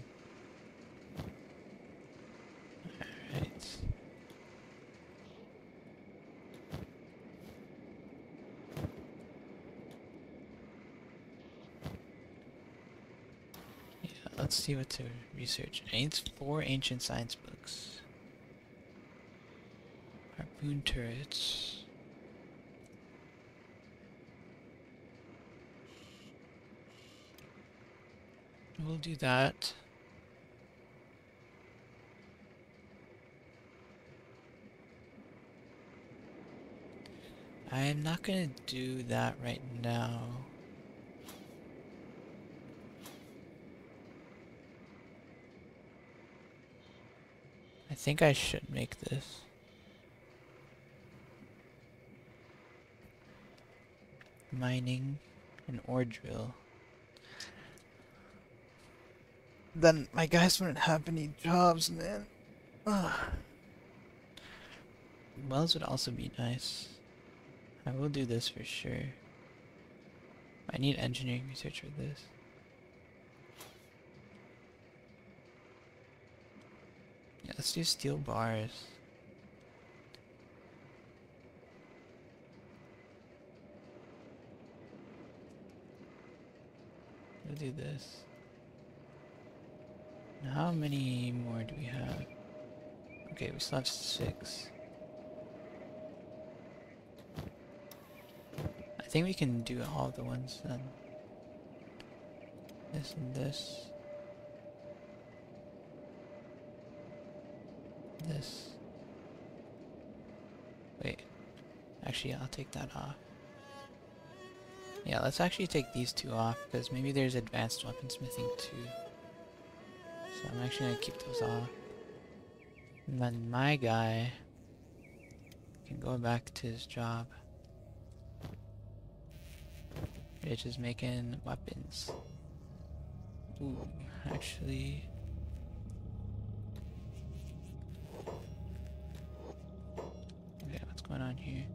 Alright. Yeah, let's see what to research. I need 4 ancient science books. Harpoon turrets. We'll do that. I am not gonna do that right now. I think I should make this. Mining and ore drill. Then my guys wouldn't have any jobs, man. Ugh. Wells would also be nice. I will do this for sure. I need engineering research for this. Yeah, let's do steel bars. We'll do this. Now how many more do we have? Okay, we still have 6. I think we can do all of the ones then. This and this. This. Wait. Actually, I'll take that off. Yeah, let's actually take these 2 off, because maybe there's advanced weaponsmithing too. So I'm actually gonna keep those off. And then my guy can go back to his job. Which is making weapons. Ooh, actually... Okay, what's going on here?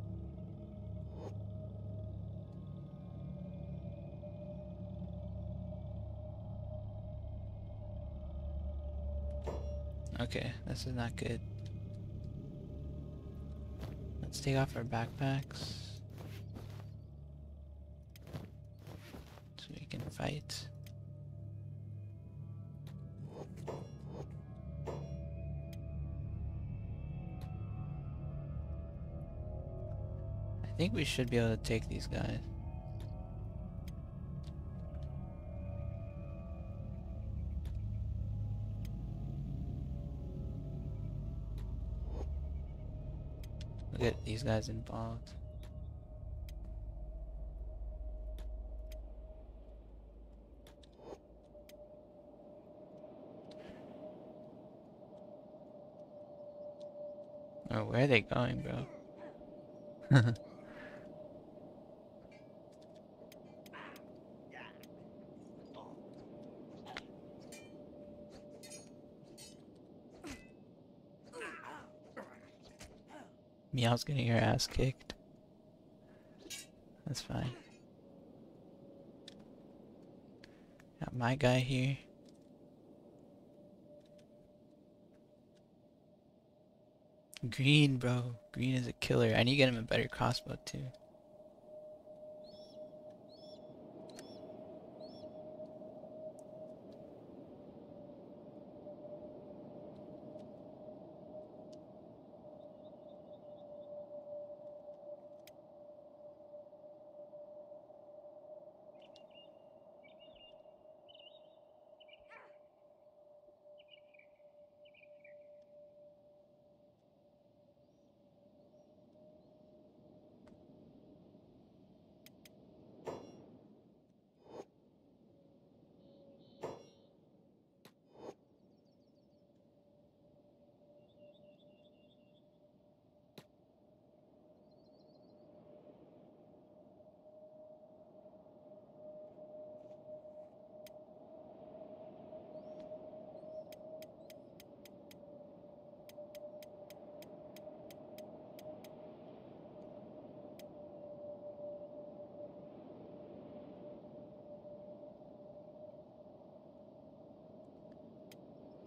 Okay, this is not good. Let's take off our backpacks. So we can fight. I think we should be able to take these guys. We'll get these guys involved. Oh, where are they going, bro? Meow's getting her ass kicked. That's fine. Got my guy here. Green, bro. Green is a killer. I need to get him a better crossbow, too.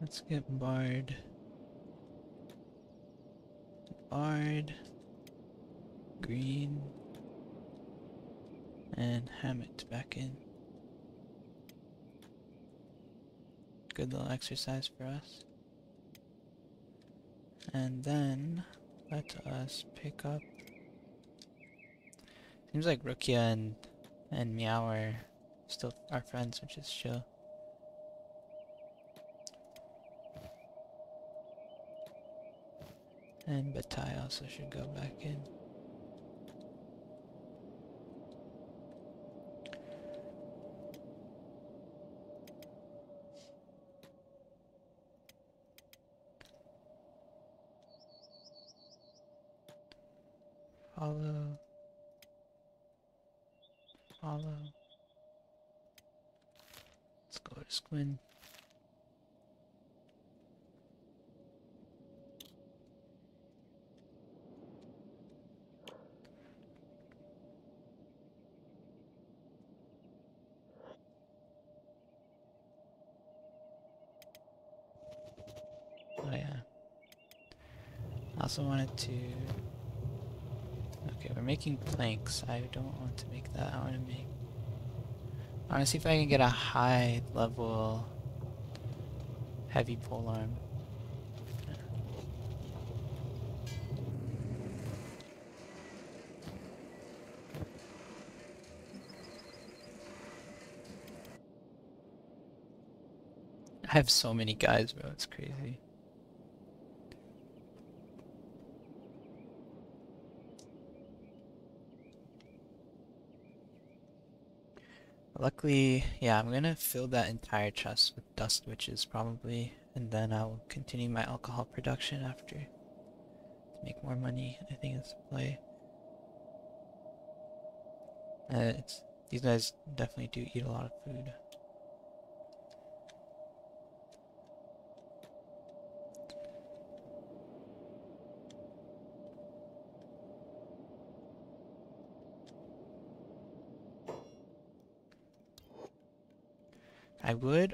Let's get Bard. Bard. Green. And Hammett back in. Good little exercise for us. And then let us pick up. Seems like Rukia and Meow are still our friends, which is chill. And Batai also should go back in. Follow. Follow. Let's go to Squin. Oh yeah. I also wanted to... Okay, we're making planks. I don't want to make that. I want to make... I want to see if I can get a high level heavy pole arm. I have so many guys, bro. It's crazy. Luckily, yeah, I'm gonna fill that entire chest with dust witches probably, and then I'll continue my alcohol production after to make more money. I think it's the play. These guys definitely do eat a lot of food. I would,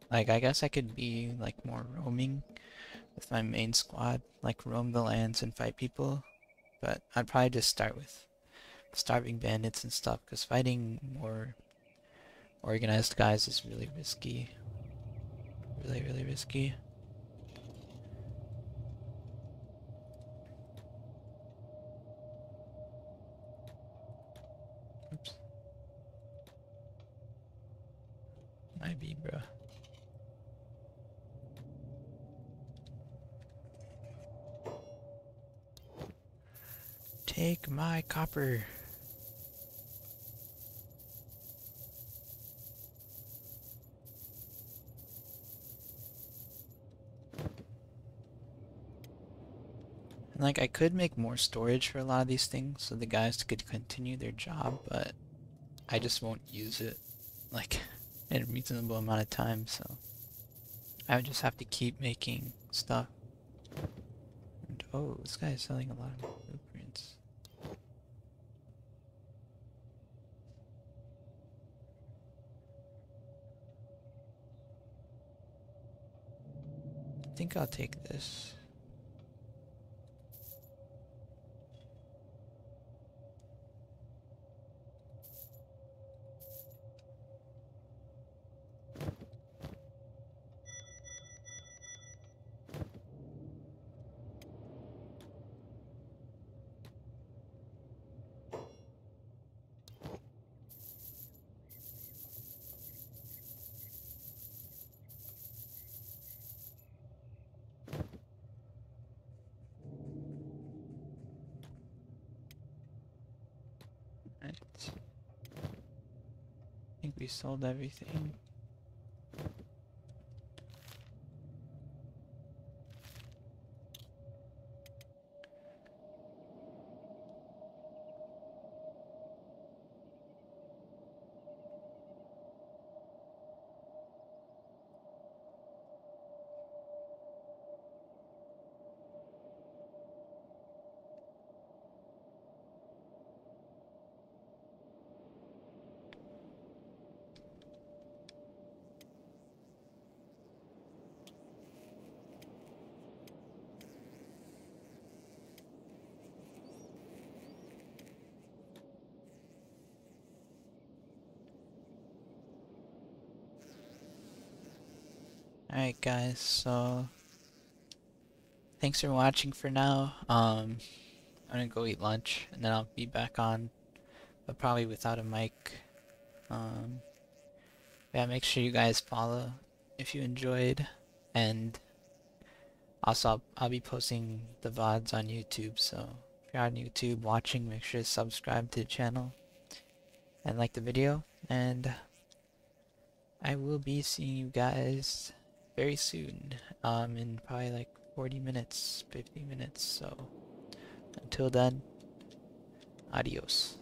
like, I guess I could be, like, more roaming with my main squad, like, roam the lands and fight people, but I'd probably just start with starving bandits and stuff, because fighting more organized guys is really risky. Really, really risky. Oops. Might be, bro. Take my copper. And like, I could make more storage for a lot of these things so the guys could continue their job, but I just won't use it, like, in a reasonable amount of time, so I would just have to keep making stuff. And, oh, this guy is selling a lot of blueprints. I think I'll take this. Right. I think we sold everything. Alright guys, so thanks for watching for now. I'm gonna go eat lunch and then I'll be back on, but probably without a mic. Yeah, make sure you guys follow if you enjoyed, and also I'll be posting the VODs on YouTube, so if you're on YouTube watching, make sure to subscribe to the channel and like the video, and I will be seeing you guys very soon, in probably like 40 minutes, 50 minutes, so until then, adios.